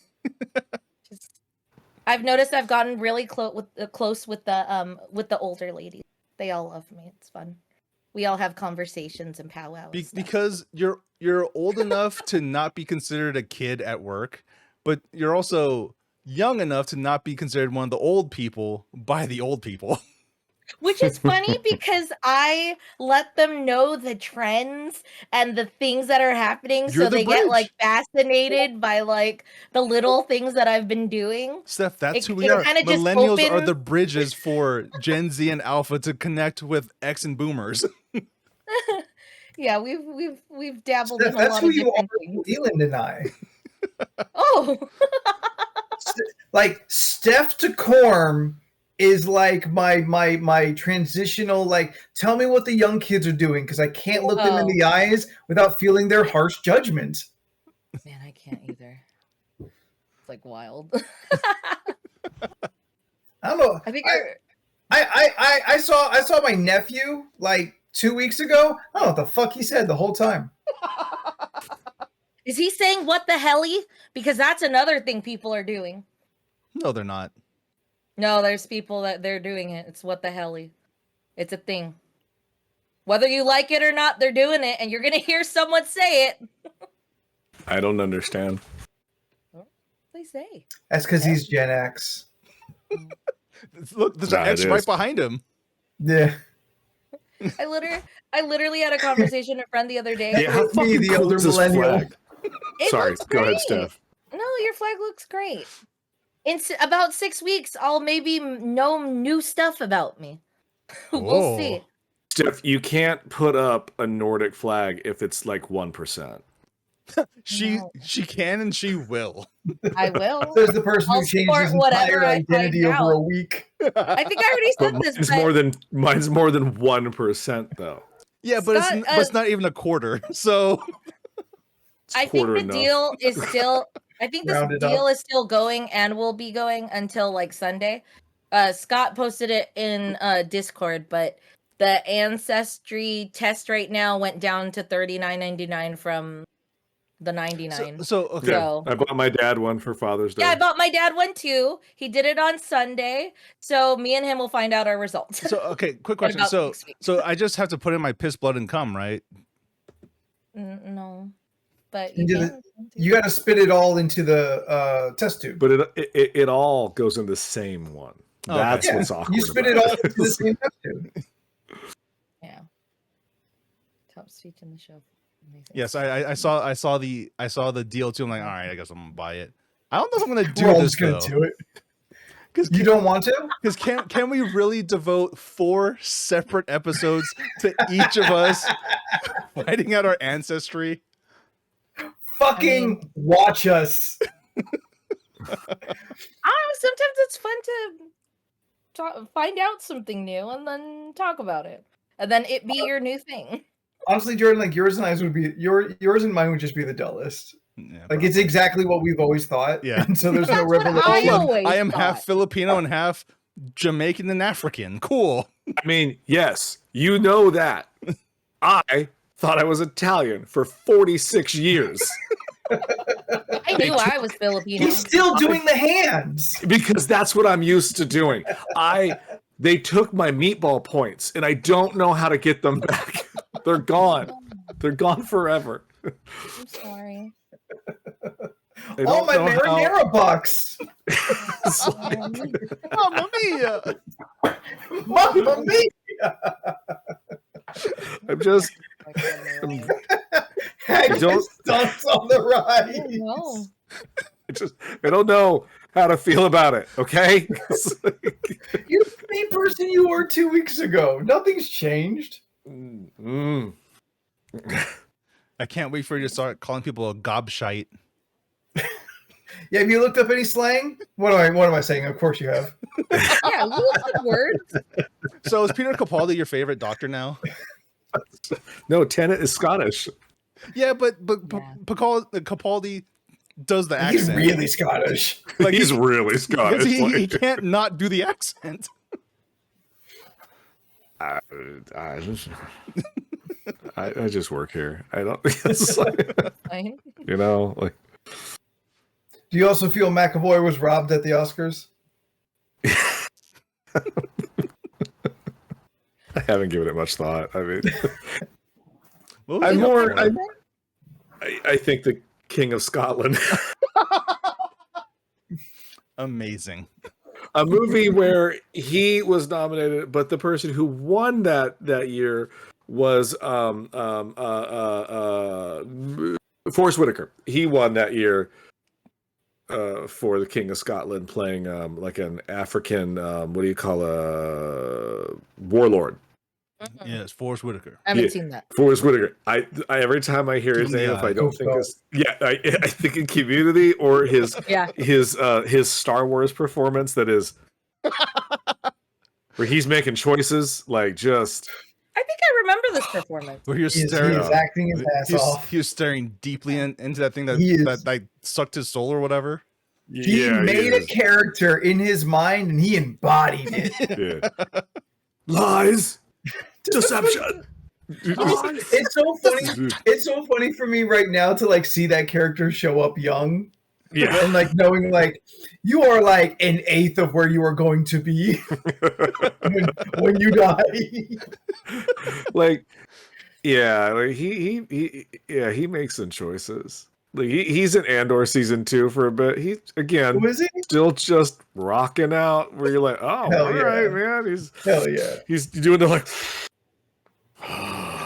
I've noticed I've gotten really close with the older ladies. They all love me. It's fun. We all have conversations and powwows. and stuff. Because you're old enough to not be considered a kid at work, but you're also young enough to not be considered one of the old people by the old people. Which is funny because I let them know the trends and the things that are happening, You're so the they get bridge. like fascinated by like the little things that I've been doing. Steph, that's who It- we it are. kinda just Millennials are opened- the bridges for Gen Z and Alpha to connect with X and Boomers. Yeah, we've dabbled Steph, in a that's lot who of you different are, things. Leland and I. Oh, Like Steph to Corm is like my transitional, like, tell me what the young kids are doing because I can't look them in Oh. the eyes without feeling their harsh judgment. man, I can't either. It's like wild. I don't know. I think I saw my nephew like 2 weeks ago. I don't know what the fuck he said the whole time. is he saying what the helly? Because that's another thing people are doing. No, they're not. No, there's people that they're doing it. It's what the helly. It's a thing. Whether you like it or not, they're doing it, and you're gonna hear someone say it. I don't understand. They say. That's because he's Gen X. Look, there's Nah, an it X right is. behind him. Yeah. I literally had a conversation with a friend the other day. Yeah, how Me, fucking the cool older is this millennial. flag? It Sorry, looks go ahead, great. Steph. No, your flag looks great. In about 6 weeks, I'll maybe know new stuff about me. We'll see. Steph, you can't put up a Nordic flag if it's like 1%. She No. she can and she will. I will. There's the person I'll who changed support his whatever entire I find identity over out. a week. I think I already But said this. mine's more than 1% though. Yeah, but Scott, it's not even a quarter. So It's I think quarter the enough. deal is still. I think this Round it deal up. is still going and will be going until like Sunday. Scott posted it in Discord, but the ancestry test right now went down to $39.99 from the $99. so okay. Yeah, So- I bought my dad one for Father's Day. Yeah, I bought my dad one too. He did it on Sunday, so me and him will find out our results. So okay, quick In question. about So 6 weeks. so I just have to put in my piss, blood, and cum, right? No, but You you did can. You got to spit it all into the test tube. But it all goes in the same one. Okay. That's Yeah, what's awkward. you spit it about all into the same test tube. Yeah. Top speech in the show. Amazing. Yes, I saw the deal too. I'm like, all right, I guess I'm gonna buy it. I don't know if I'm gonna do We're all this just gonna though. do it. Because You don't want to? can we really devote 4 separate episodes to each of us finding out our ancestry? Fucking watch us. I don't know, sometimes it's fun to find out something new and then talk about it. And then it be your new thing. Honestly, Jordan, like yours and mine would be yours and mine would just be the dullest. Yeah, Like it's exactly what we've always thought. Yeah. And so there's no That's what revelation. I Look, always I am half thought. Filipino and half Jamaican and African. Cool. I mean, yes, you know that. I thought I was Italian for 46 years I knew I was Filipino. He's still doing the hands. because that's what I'm used to doing. They took my meatball points and I don't know how to get them back. They're gone. They're gone forever. I'm sorry. They All don't my know how- marinara bucks. It's like- Mamma mia! Mamma mia. I'm just Haggis don't- stunts on the ride. No. I don't know how to feel about it. Okay. It's like- You're the same person you were 2 weeks ago. Nothing's changed. Mm. I can't wait for you to start calling people a gobshite. Yeah, have you looked up any slang? What am I saying? Of course you have. Yeah, look at words. So is Peter Capaldi your favorite doctor now? No, Tennant is Scottish. Yeah, but Yeah. Capaldi does the He's accent. really Scottish. Like, He's really because Scottish. he like- can't not do the accent. I, I just work here. I don't. It's like, Fine. you know, like Do you also feel McAvoy was robbed at the Oscars? I haven't given it much thought. I mean, What was I'm it? more. I think the King of Scotland, Amazing. a movie where he was nominated, but the person who won that year was Forrest Whitaker. He won that year for the King of Scotland, playing like an African what do you call a warlord. Yeah, it's Forrest Whitaker. I haven't Yeah. seen that. Forrest Whitaker. I every time I hear his Give him the name, if I eye. don't think it's I think in Community or his Yeah. his Star Wars performance that is where he's making choices like just I think I remember this performance. Where he was He is staring. acting his ass off. He was staring deeply into that thing that He is. that like sucked his soul or whatever. He made a character in his mind and he embodied it. Yeah. Lies, deception. It's so funny. It's so funny for me right now to like see that character show up young. Yeah. And like knowing like you are like an eighth of where you are going to be when you die. Like, yeah, like he makes some choices. Like he's in Andor season 2 for a bit. He again Who is he? still just rocking out. Where you're like, oh, Hell all yeah. right, man. Hell yeah. He's doing the like.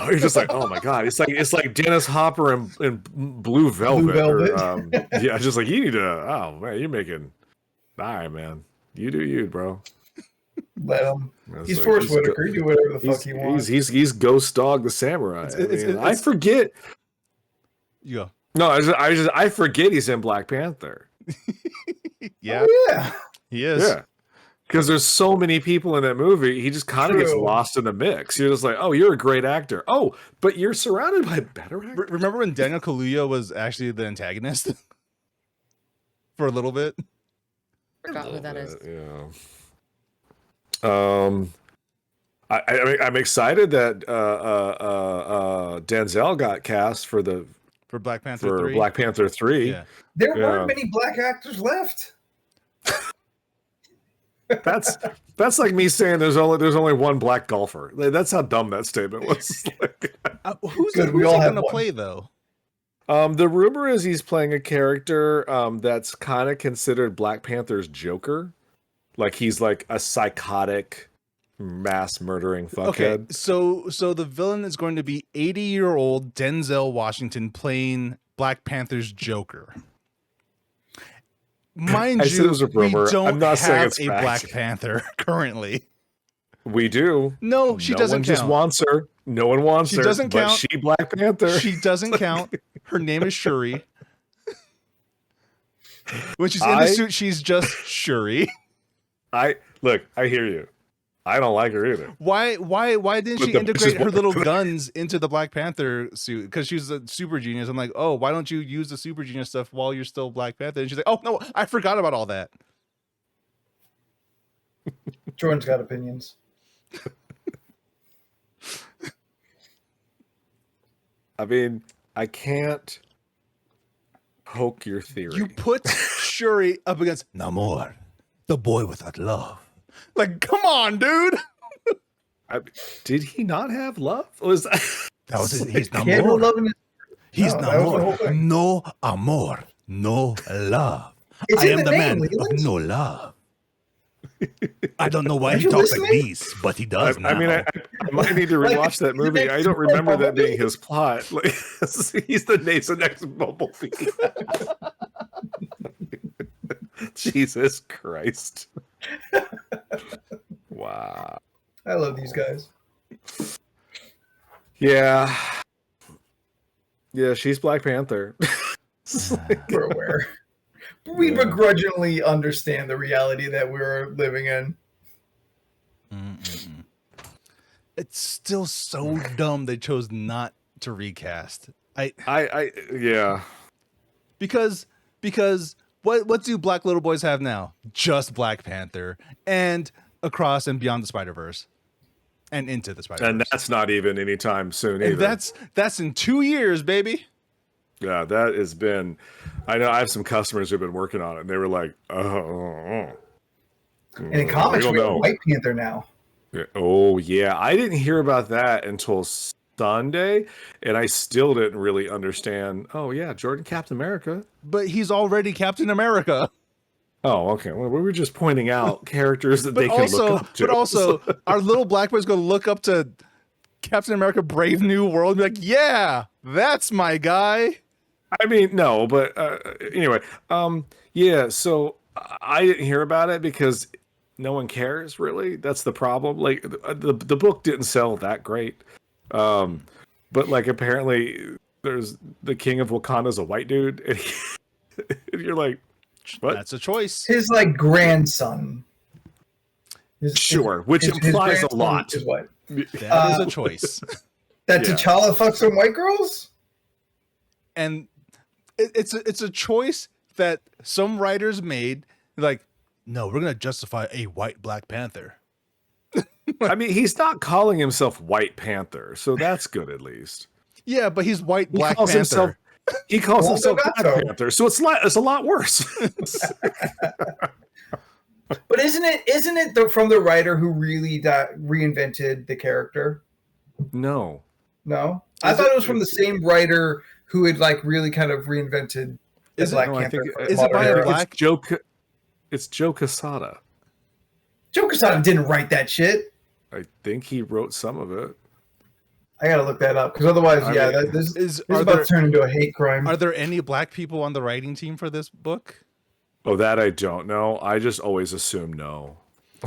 You're just like, oh my god! It's like Dennis Hopper in Blue Velvet. Or, yeah, just like you need to. Oh man, you're making. All right, man. You do you, bro. Let him. It's He's like, Forrest Whitaker. He do whatever the fuck he wants. He's Ghost Dog the Samurai. I forget. You go. No, I forget he's in Black Panther. Yeah, Oh, yeah. he is. Yeah. Because there's so many people in that movie, he just kind of gets True. lost in the mix. You're just like, oh, you're a great actor. Oh, but you're surrounded by better actors. Remember when Daniel Kaluuya was actually the antagonist for a little bit? Forgot who that is. Yeah. I'm excited that Denzel got cast for Black Panther 3. Black Panther 3. Yeah. There Yeah. weren't many black actors left. That's like me saying there's only one black golfer. Like, that's how dumb that statement was. Like, Who's Good, he we all have going to one. play though? the rumor is he's playing a character that's kind of considered Black Panther's Joker. Like he's like a psychotic mass murdering fuckhead. Okay, so the villain is going to be 80-year-old Denzel Washington playing Black Panther's Joker. Mind I said it you, was a we rumor. don't I'm not saying have it's a fact. Black Panther currently. We do. No, she no doesn't one count. just wants her. No one wants She her. doesn't but count. She Black Panther. She doesn't count. Her name is Shuri. When she's in the suit, she's just Shuri. I hear you. I don't like her either. Why didn't But she the- integrate her just- little guns into the Black Panther suit? Because she's a super genius. I'm like, oh, why don't you use the super genius stuff while you're still Black Panther? And she's like, oh no, I forgot about all that. Jordan's got opinions. I mean, I can't poke your theory. You put Shuri up against Namor, the boy without love. Like, come on, dude. Did he not have love? Was that? That was it. He's He had no love Namor. in his. He's No, that was the whole Namor. thing. No amor, no love. It's I in am the the name, man Leland. of no love. I don't know why Are he you talks like listening? this, but he does now. I mean, I might need to Like, rewatch that he movie. makes I don't you remember that Bumblebee. being his plot. Like, he's the next Bumblebee. Jesus Christ! Wow. I love these guys. Yeah. Yeah, she's Black Panther. We're aware. We Yeah. begrudgingly understand the reality that we're living in. It's still so dumb they chose not to recast. Yeah. Because what do black little boys have now? Just Black Panther and Across and Beyond the Spider-Verse. and Into the Spider-Verse. And that's not even anytime soon either. And that's in 2 years, baby. Yeah, that has been. I know I have some customers who've been working on it, and they were like, "Oh." And in comics, we have White Panther now. Oh yeah, I didn't hear about that until Sunday, and I still didn't really understand. Oh yeah, Jordan Captain America. But he's already Captain America. Oh, okay. Well, we were just pointing out characters that they can look up to. But also, our little black boy's going to look up to Captain America: Brave New World and be like, "Yeah, that's my guy." I mean, no, but anyway, yeah. So I didn't hear about it because no one cares, really. That's the problem. Like the book didn't sell that great, but like apparently there's the King of Wakanda's a white dude, and, and you're like, what? That's a choice. His like grandson. Which implies a lot. Is what? That is a choice. That Yeah. T'Challa fucks some white girls? And it's a choice that some writers made. Like, no, we're gonna justify a white Black Panther. I mean, he's not calling himself White Panther, so that's good at least. Yeah, but he's white He Black calls Panther. himself. He calls Well, himself that's Black so. Panther, so it's a lot worse. But isn't it from the writer who really reinvented the character? No, No? I thought it was from the same writer who had like really kind of reinvented the Is it? Black No, I Panther. think for is it modern by a era. black- It's Joe Quesada. Joe Quesada didn't write that shit. I think he wrote some of it. I gotta look that up because otherwise, I yeah, mean, this is Are about there to turn into a hate crime. are there any black people on the writing team for this book? Oh, that I don't know. I just always assume no.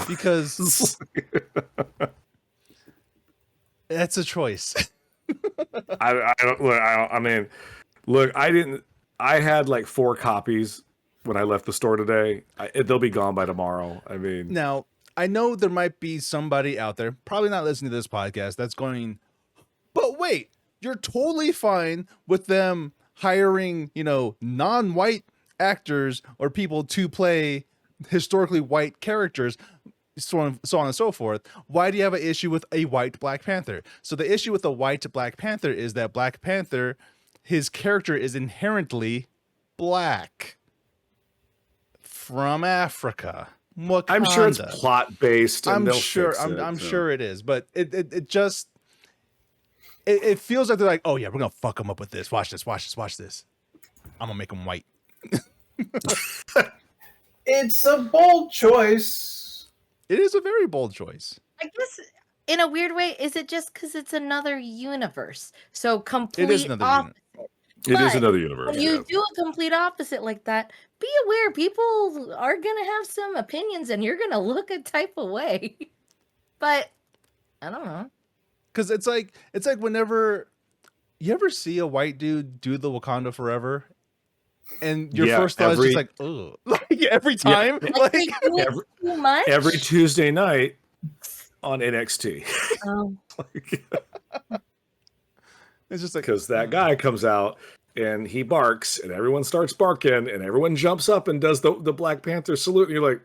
Because that's a choice. I don't. Look, I mean, look. I didn't. I had like 4 copies when I left the store today. They'll be gone by tomorrow. I mean, Now, I know there might be somebody out there, probably not listening to this podcast, that's going, but wait, you're totally fine with them hiring, non-white actors or people to play historically white characters, so on and so forth. Why do you have an issue with a white Black Panther? So the issue with the white Black Panther is that Black Panther, his character is inherently black from Africa. Wakanda. I'm sure it's plot based. I'm sure it is, but it just it feels like they're like, oh yeah, we're gonna fuck them up with this. Watch this. I'm gonna make them white. It's a bold choice. It is a very bold choice. I guess in a weird way, is it just because it's another universe? So It complete is another opposite. It is But another universe. When you do a complete opposite like that, be aware people are gonna have some opinions and you're gonna look a type of way. But I don't know. Because it's like whenever you ever see a white dude do the Wakanda Forever, and your Yeah, first thought is just like, oh, like every time, Like they do it every- too much. every Tuesday night on NXT. Oh, it's just like Because that guy comes out and he barks and everyone starts barking and everyone jumps up and does the Black Panther salute. And you're like,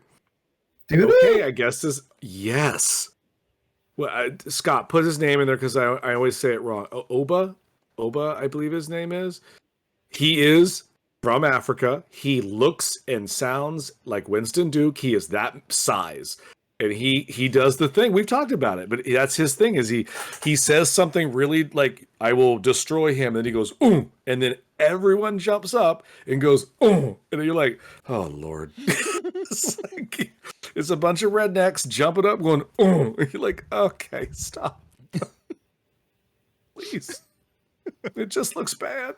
Do okay, they? I guess this. Yes. Well, Scott, put his name in there because I always say it wrong. Oba, I believe his name is. He is from Africa. He looks and sounds like Winston Duke. He is that size. And he does the thing. We've talked about it, but that's his thing. Is he says something really like, "I will destroy him," and then he goes, "Ooh," and then everyone jumps up and goes, "Ooh," and then you're like, "Oh Lord!" It's a bunch of rednecks jumping up, going, "Ooh," and you're like, "Okay, stop, please." It just looks bad.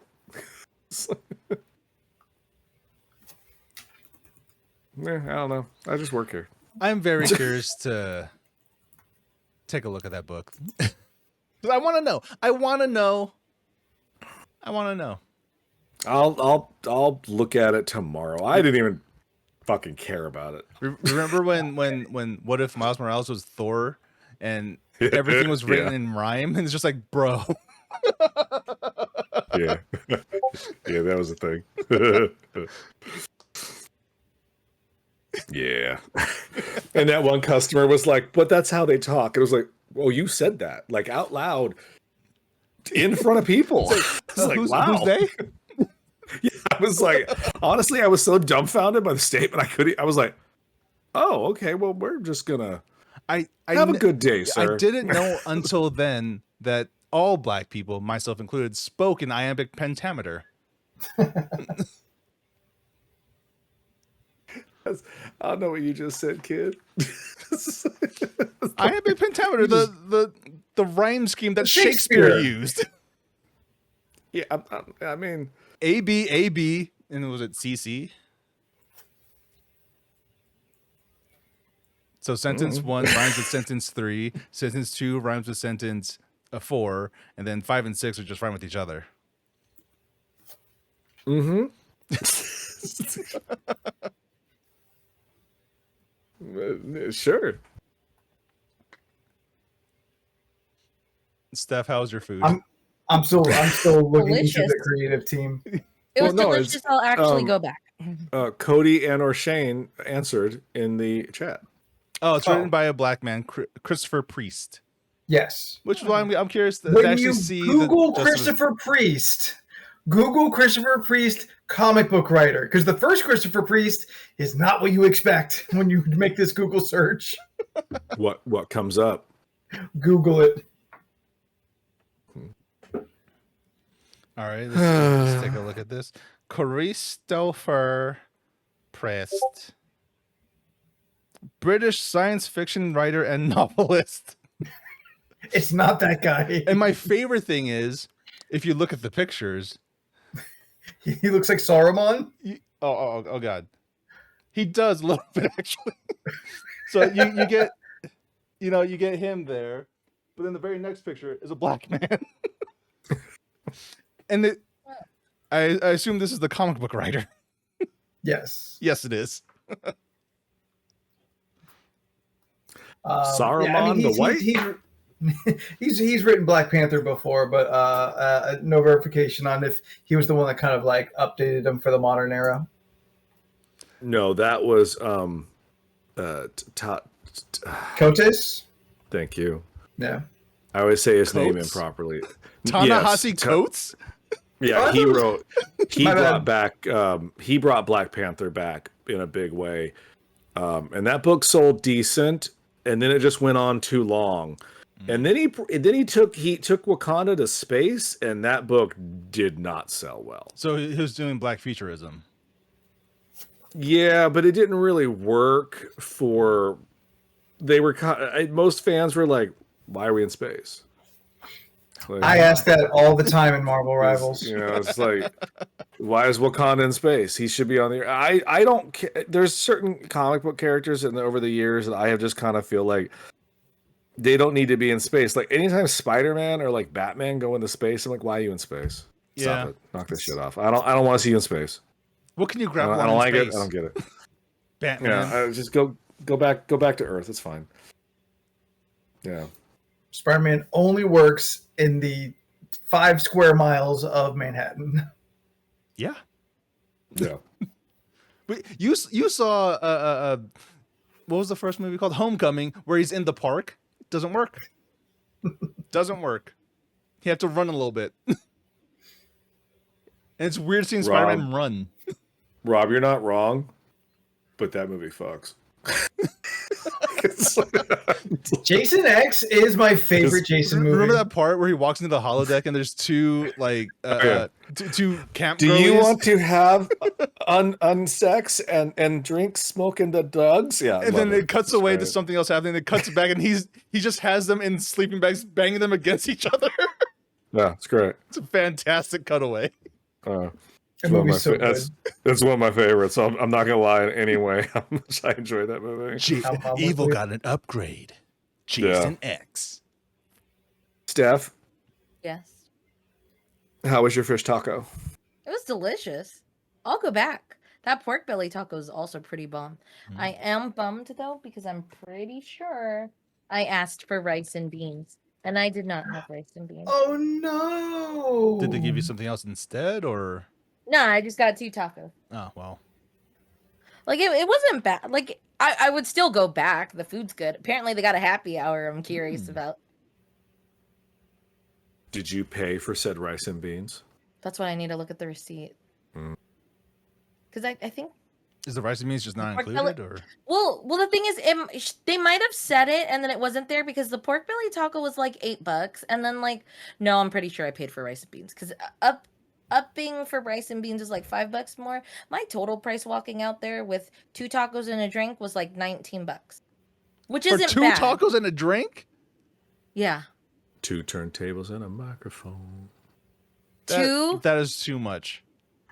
I don't know. I just work here. I'm very curious to take a look at that book. 'Cause I want to know. I'll look at it tomorrow. I didn't even fucking care about it. Remember when What If Miles Morales was Thor and everything was written Yeah. in rhyme, and it's just like, bro. Yeah. Yeah, that was a thing. Yeah. And that one customer was like, "But that's how they talk." It was like, "Whoa, you said that like out loud in front of people." I was like, wow. Who's they? Yeah, I was like, honestly, I was so dumbfounded by the statement. I was like, oh, okay, well, we're just gonna I have a kn- good day, sir. I didn't know until then that all black people, myself included, spoke in iambic pentameter. I don't know what you just said, kid. Iambic pentameter, the rhyme scheme that Shakespeare. Shakespeare used. Yeah, I mean, A B A B, and was it CC? So sentence 1 rhymes with sentence 3, sentence 2 rhymes with sentence 4, and then 5 and 6 are just rhyme with each other. Sure. Steph, how's your food? I'm still looking into the Delicious. creative team. It was Well, no, delicious. it's, I'll actually go back. Cody and or Shane answered in the chat. Oh, it's written by a black man, Christopher Priest. Yes. Which is why I'm curious to When actually you see Google the Christopher Priest, Google Christopher Priest comic book writer, because the first Christopher Priest is not what you expect when you make this Google search. What comes up? Google it. All right, let's take a look at this. Christopher Priest, British science fiction writer and novelist. It's not that guy. And my favorite thing is, if you look at the pictures, He looks like Saruman. oh god, he does a little bit actually. So you get, you get him there, but then the very next picture is a black man, and I assume this is the comic book writer. Yes. Yes, it is. Saruman the White? He's written Black Panther before, but no verification on if he was the one that kind of like updated him for the modern era. No, that was Coates? thank you. Yeah. I always say his name Coates? improperly. Ta-Nehisi Yes, Coates. Yeah, he wrote. He My brought bad. back. He brought Black Panther back in a big way, and that book sold decent, and then it just went on too long, and then he took Wakanda to space, and that book did not sell well. So he was doing black futurism. Yeah, but it didn't really work for. They were most fans were like, "Why are we in space?" Like, I ask that all the time in Marvel Rivals. it's like, why is Wakanda in space? He should be on the. I don't care. There's certain comic book characters, and over the years, that I have just kind of feel like they don't need to be in space. Like anytime Spider-Man or like Batman go into space, I'm like, why are you in space? Stop it. Knock this shit off. I don't want to see you in space. What can you grab? I don't like it. I don't get it. Batman. Yeah, just go back to Earth. It's fine. Yeah. Spider-Man only works in the 5 square miles of Manhattan. Yeah. Yeah. But you saw what was the first movie called? Homecoming, where he's in the park. Doesn't work. Doesn't work. You have to run a little bit. And it's weird seeing Spider-Man run. Rob, you're not wrong, but that movie fucks. Jason X is my favorite Jason movie. Remember that part where he walks into the holodeck and there's two like two camp Do you girlies? want to have unsex and drink smoking the drugs? Yeah. And then it cuts away to great. something else happening. It cuts back and he just has them in sleeping bags, banging them against each other. Yeah, it's great. It's a fantastic cutaway. That movie's so good. That's one of my favorites. So I'm not gonna lie in any way how much I enjoy that movie. Evil got an upgrade. Jason X. Steph, Yes. how was your fish taco? It was delicious. I'll go back. That pork belly taco is also pretty bomb. I am bummed though because I'm pretty sure I asked for rice and beans and I did not have rice and beans. Oh no! Did they give you something else instead, or? No, I just got 2 tacos. Oh well. Like it wasn't bad. Like I would still go back. The food's good. Apparently they got a happy hour. I'm curious about. Did you pay for said rice and beans? That's why I need to look at the receipt. Mm. Because I think Is the rice and beans just not pork included, or well the thing is they might have said it and then it wasn't there because the pork belly taco was like $8 and then like no, I'm pretty sure I paid for rice and beans because upping for rice and beans is like $5 more. My total price walking out there with 2 tacos and a drink was like $19, which for isn't 2 bad. tacos and a drink? Yeah, 2 turntables and a microphone. two. That is too much.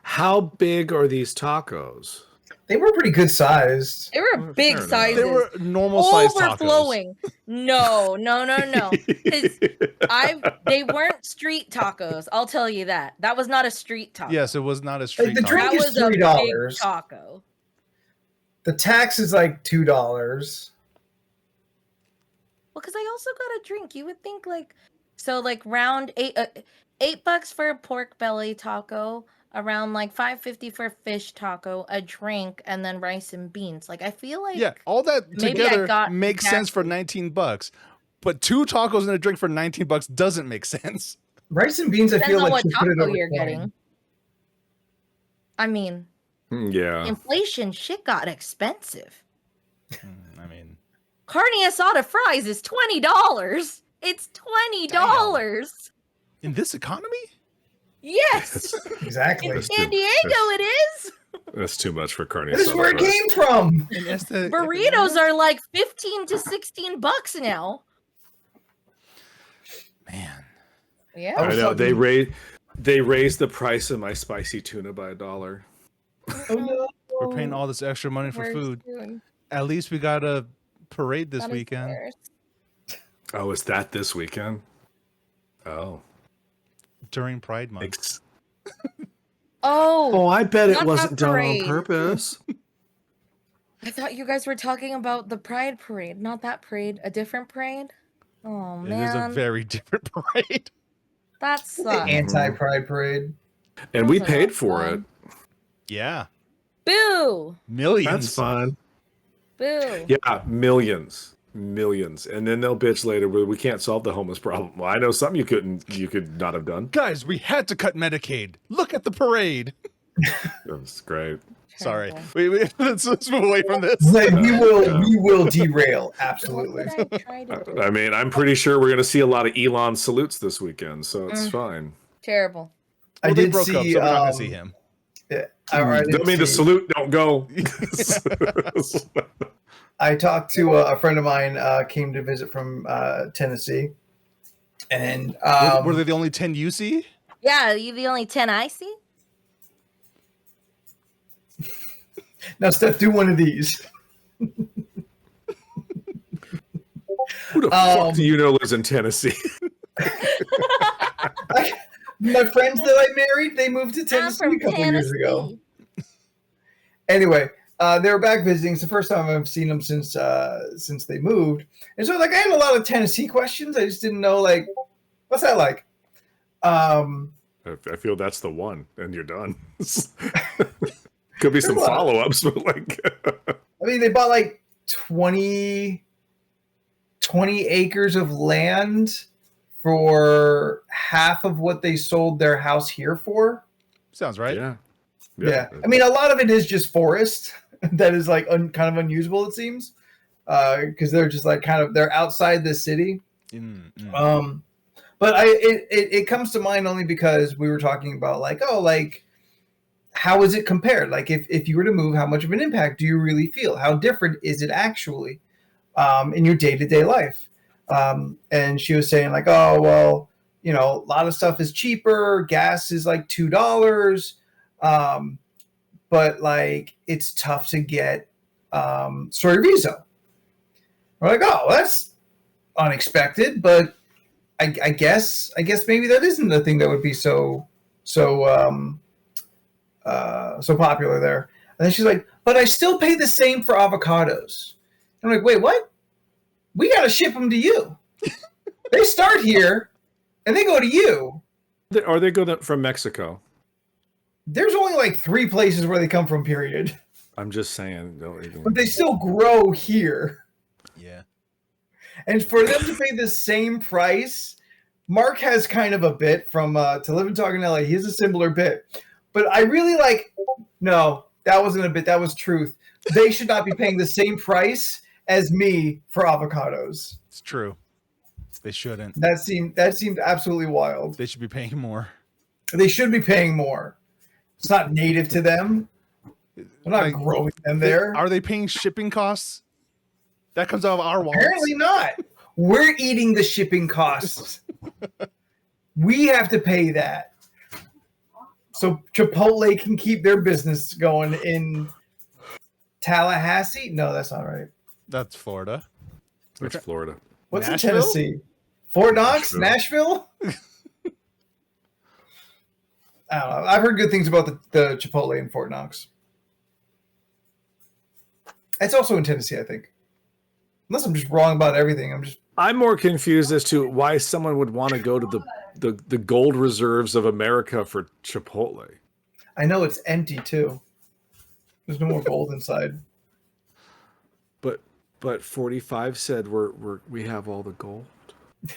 How big are these tacos? They were pretty good sized. They were big fair enough. sizes. They were normal size tacos. Overflowing. No. 'Cause they weren't street tacos. I'll tell you that. That was not a street taco. Yes, it was not a street the taco. drink That is was a big $3. taco. The tax is like $2. Well, because I also got a drink. You would think like round $8 for a pork belly taco, around like $5.50 for a fish taco, a drink, and then rice and beans. Like I feel like Yeah, all that maybe I together got makes sense for $19. But 2 tacos and a drink for $19 doesn't make sense. Rice and beans, I depends feel on like what should put it taco over you're 20. getting. I mean, Yeah. inflation shit got expensive. I mean, Carne asada fries is $20. It's $20. in this economy? Yes. Exactly. In That's San too- Diego, it is. That's too much for carne That is asada where it fries. came from. And that's the Burritos are like $15 to $16 now. man. Yeah. I I was know talking- they raised the price of my spicy tuna by $1. Oh, no. We're paying all this extra money for We're food. soon. At least we got a parade this That is weekend. worse. Oh, is that this weekend? Oh. During Pride Month. Makes- Oh, I bet Not it wasn't that done on parade. purpose. I thought you guys were talking about the Pride Parade, not that parade, a different parade. Oh It is a man, very different parade. that The sucks. anti-pride parade. And we Those are paid not for fun. it. Yeah. Boo, Millions. That's fun. boo. Yeah, millions. And then they'll bitch later, "Well, we can't solve the homeless problem." Well, I know something you could not have done. Guys, we had to cut Medicaid. Look at the parade. That's great. Sorry. Terrible. Let's move away from this. Like, we Yeah. will derail. What Absolutely. did I try to do? I mean, I'm pretty sure we're going to see a lot of Elon salutes this weekend, so it's fine. Terrible. I Well, they did broke see. up, so we're not gonna see him. Yeah, I did I mean, the see- salute don't go. I talked to a friend of mine, came to visit from Tennessee, and Were they the only 10 you see? Yeah, you the only 10 I see. now Steph, do one of these. Who the fuck do you know lives in Tennessee? My friends that I married, they moved to I'm Tennessee from a couple years ago. Tennessee. Anyway, they were back visiting. It's the first time I've seen them since they moved, and so like I had a lot of Tennessee questions. I just didn't know like what's that like. I feel that's the one, and you're done. Could be some There's a lot. follow-ups, but like, I mean, they bought like 20 acres of land for half of what they sold their house here for. Sounds right. Yeah. I mean, a lot of it is just forest that is like kind of unusable, it seems, because they're just like they're outside the city. But it comes to mind only because we were talking about like, oh, like how is it compared? Like if you were to move, how much of an impact do you really feel? How different is it actually in your day-to-day life? And she was saying like, oh, well, you know, a lot of stuff is cheaper. Gas is like $2. But like, it's tough to get Visa. We're like, oh, that's unexpected, but I guess maybe that isn't the thing that would be so popular there. And then she's like, but I still pay the same for avocados. I'm like, wait, what? We got to ship them to you. They start here and they go to you. or they go from Mexico. There's only like 3 places where they come from, period. I'm just saying, But they still grow here. Yeah. And for them to pay the same price Mark has kind of a bit from To Live and Talk in LA. He has a similar bit. But I really like, no, that wasn't a bit. That was truth. They should not be paying the same price as me for avocados. It's true. They shouldn't. That seemed absolutely wild. They should be paying more. They should be paying more. It's not native to them. They're not Like, growing them there. Are they paying shipping costs? That comes out of our wallets. Apparently not. We're eating the shipping costs. We have to pay that. So Chipotle can keep their business going in Tallahassee? No, that's not right. That's Florida. That's Florida. What's Nashville? in Tennessee? Fort Knox? Nashville? I don't know. I've heard good things about the Chipotle in Fort Knox. It's also in Tennessee, I think. Unless I'm just wrong about everything. I'm more confused as to why someone would want to go to the gold reserves of America for Chipotle. I know it's empty too. There's no more gold inside. But 45 said we have all the gold. He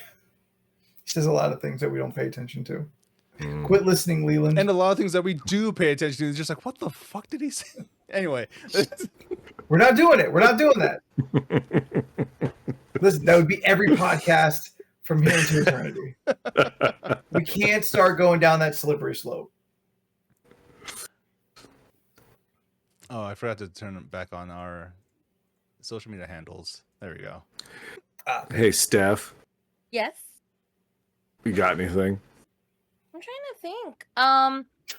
says a lot of things that we don't pay attention to. Quit listening, Leland. And a lot of things that we do pay attention to is just like, what the fuck did he say? Anyway. We're not doing it. We're not doing that. Listen, that would be every podcast from here into eternity. We can't start going down that slippery slope. Oh, I forgot to turn it back on our social media handles. There we go. Hey, Steph, Yes. you got anything? I'm trying to think.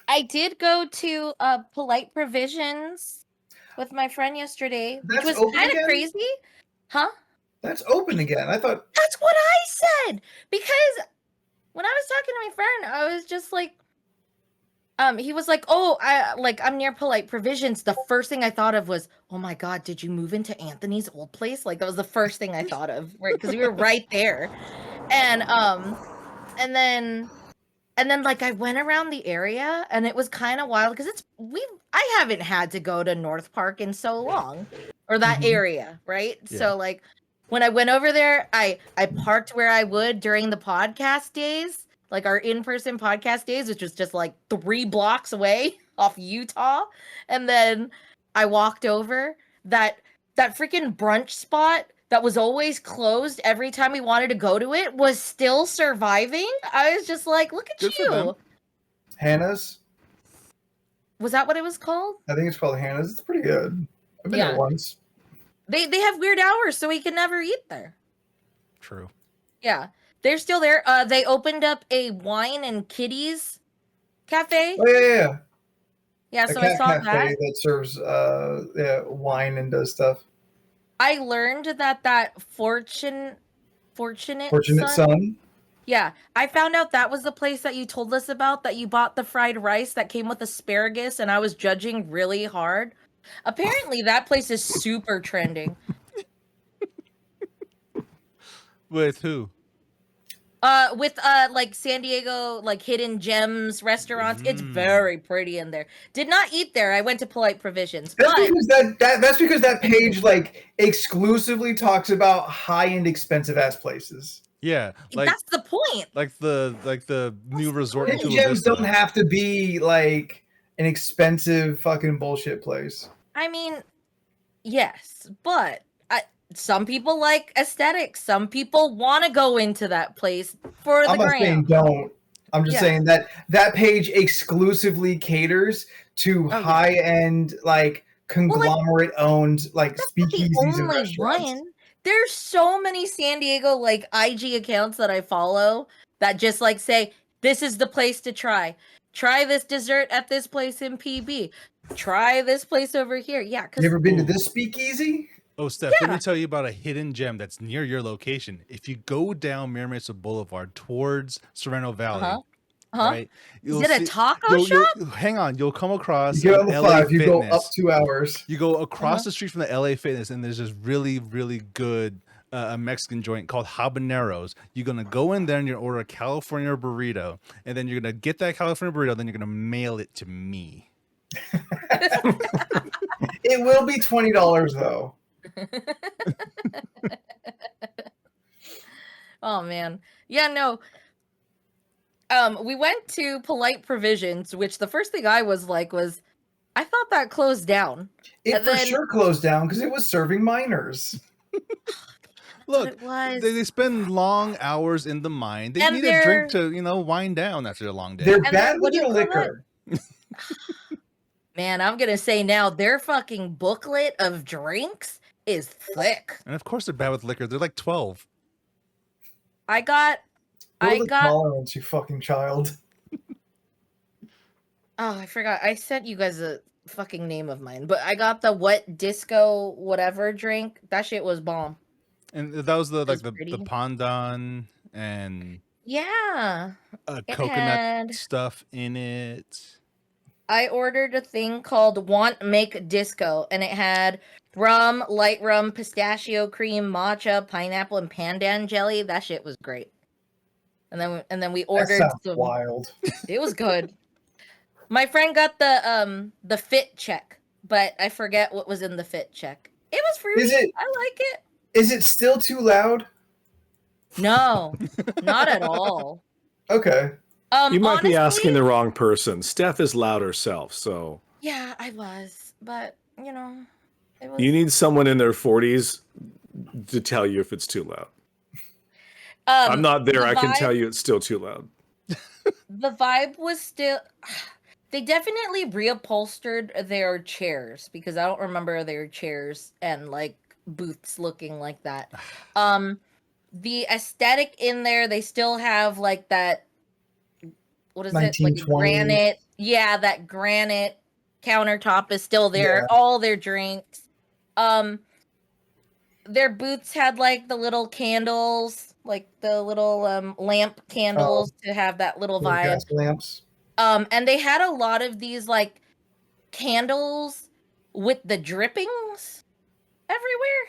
I did go to Polite Provisions with my friend yesterday, That's which was open kind of again? crazy. Huh? That's open again. I thought That's what I said. Because when I was talking to my friend, I was just like, he was like, "Oh, I'm near Polite Provisions." The first thing I thought of was, "Oh my God, did you move into Anthony's old place?" Like that was the first thing I thought of, right? Because we were right there, and then like I went around the area, and it was kind of wild because I haven't had to go to North Park in so long, or that area, right? Yeah. So like when I went over there, I parked where I would during the podcast days. Like our in-person podcast days, which was just like 3 blocks away off Utah. And then I walked over that freaking brunch spot that was always closed every time we wanted to go to it was still surviving. I was just like, look at Good for them. you. Hannah's. Was that what it was called? I think it's called Hannah's. It's pretty good. I've been Yeah. there once. They have weird hours, so we can never eat there. True. Yeah. They're still there. They opened up a wine and kitties cafe. Oh yeah. Yeah, A so I cat saw cafe that. that serves wine and does stuff. I learned that Fortunate Son. Yeah, I found out that was the place that you told us about, that you bought the fried rice that came with asparagus, and I was judging really hard. Apparently, that place is super trending. With who? With like San Diego, like hidden gems restaurants. It's very pretty in there. Did not eat there. I went to Polite Provisions, That's but because that's because that page like exclusively talks about high-end expensive ass places. Yeah, like that's the point. like the new resort in Hidden Chula gems Vista. don't have to be like an expensive fucking bullshit place. I mean, yes, but some people like aesthetics. Some people want to go into that place for the I'm not saying gram. don't. I'm just Yeah. saying that page exclusively caters to yeah. high-end, like conglomerate-owned, like That's not speakeasies the and only restaurants. one. There's so many San Diego like IG accounts that I follow that just like say, this is the place to try. Try this dessert at this place in PB. Try this place over here. Yeah, You because ever been to this speakeasy? Oh, Steph, let Yeah. me tell you about a hidden gem that's near your location. If you go down Mira Mesa Boulevard towards Sereno Valley, right? is it a taco you'll- shop? hang on, you'll come across You get on an the LA 5, you go Fitness. up 2 hours. You go across the street from the LA Fitness, and there's this really, really good a Mexican joint called Habaneros. You're gonna go in there and you're gonna order a California burrito, and then you're gonna get that California burrito, then you're gonna mail it to me. It will be $20 though. Oh man. Yeah, no. we went to Polite Provisions, which the first thing I was like was, I thought that closed down. It And for then- sure closed down because it was serving minors. what Look, it was. they spend long hours in the mine. They And need a drink to, wind down after a long day. They're then bad what with do you their call that? liquor. Man, I'm gonna say now their fucking booklet of drinks is thick. And of course they're bad with liquor. They're like 12. I got Build a tolerance, you fucking child. oh, I forgot. I sent you guys a fucking name of mine, but I got the what disco whatever drink. That shit was bomb. And that was the was the pretty. pandan and Yeah. coconut And stuff in it. I ordered a thing called Want Make Disco, and it had rum, light rum, pistachio cream, matcha, pineapple, and pandan jelly. That shit was great. And then we That ordered sounds some. wild. It was good. My friend got the fit check, but I forget what was in the fit check. It was fruity. Is it- I like it. Is it still too loud? No, not at all. Okay. You might be asking honestly, the wrong person. Steph is loud herself, so Yeah, I was, but it was. you need someone in their 40s to tell you if it's too loud. I'm not there. the I can vibe- tell you it's still too loud. The vibe was still. They definitely reupholstered their chairs because I don't remember their chairs and like booths looking like that. The aesthetic in there, they still have like that. What is it? Like 1920s. granite. Yeah, that granite countertop is still there. Yeah. All their drinks. Their booths had like the little candles, like the little lamp candles to have that little Little vibe. gas lamps. And they had a lot of these like candles with the drippings everywhere.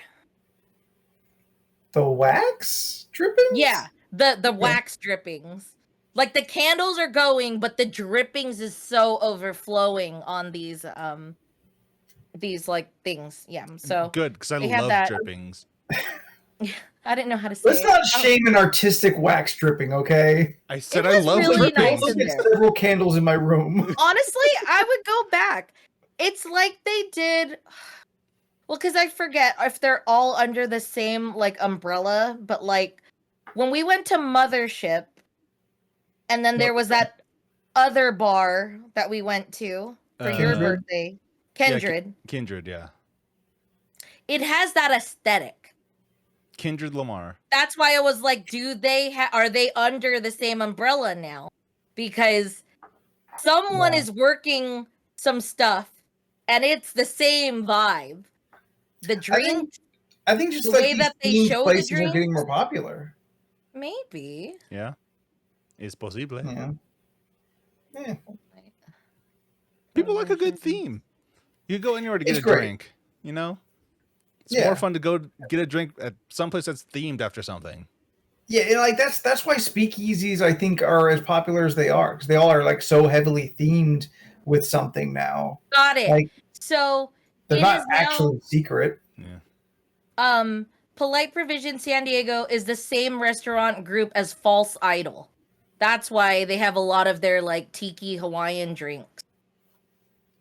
The wax drippings? Yeah, the wax drippings. Like the candles are going, but the drippings is so overflowing on these like things. Yeah. So Good, because I they had love that- drippings. I didn't know how to say Let's it. not Oh, shame an artistic wax dripping, okay? I said It I was love really drippings. nice in Look at there. several candles in my room. Honestly, I would go back. It's like they did. Well, because I forget if they're all under the same like umbrella, but like when we went to Mothership, and then there was that other bar that we went to for your Kindred? birthday, Kindred. Kindred, yeah. It has that aesthetic. Kindred Lamar. That's why I was like, are they under the same umbrella now? Because someone No. is working some stuff and it's the same vibe. The drink, I think just The like way these that they themed show the places are getting drinks- more popular. maybe. Yeah. Es posible. Yeah. Yeah. People like a good theme. You go anywhere to get It's a great. drink, you know? It's Yeah. more fun to go get a drink at someplace that's themed after something. Yeah, and like that's why speakeasies I think are as popular as they are because they all are like so heavily themed with something now. Got it. Like So they're it not is now- actually secret. Yeah. Polite Provision San Diego is the same restaurant group as False Idol. That's why they have a lot of their like tiki Hawaiian drinks.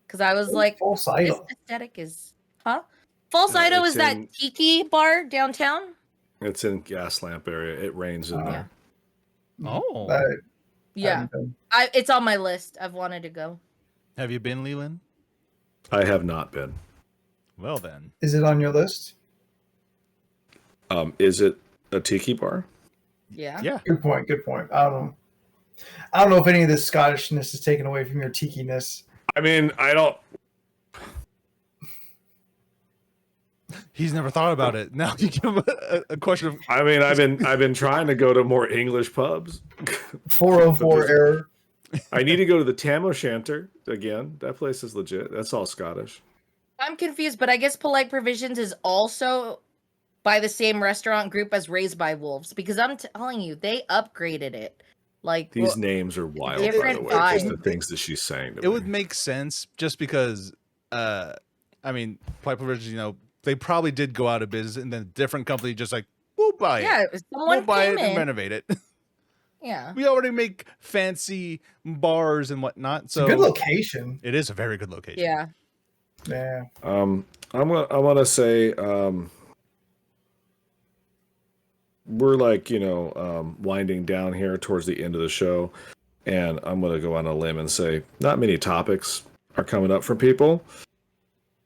Because I was like, False this idol. aesthetic is, huh? False No, Idol it's is that in- tiki bar downtown? It's in Gaslamp area. It rains in Oh. there. Oh. Yeah, haven't been. it's on my list. I've wanted to go. Have you been, Leland? I have not been. Well then. Is it on your list? Is it a tiki bar? Yeah. Yeah. Good point. Good point. I don't know if any of this Scottishness is taken away from your tiki-ness. I mean, I don't. He's never thought about it. Now you give him a question of I mean, I've been trying to go to more English pubs. 404 But error. I need to go to the Tam O'Shanter again. That place is legit. That's all Scottish. I'm confused, but I guess Polite Provisions is also by the same restaurant group as Raised by Wolves because I'm telling you, they upgraded it. Like These names are wild, by different the way. Just vibe. the things that she's saying to it me. would make sense just because I mean, Polite Provisions, they probably did go out of business and then a different company just like, we'll buy it. yeah, We'll someone buy came it and in. renovate it. Yeah. We already make fancy bars and whatnot. It's a So good location. it is a very good location. Yeah. Yeah. I want to say we're like winding down here towards the end of the show, and I'm going to go on a limb and say not many topics are coming up for people,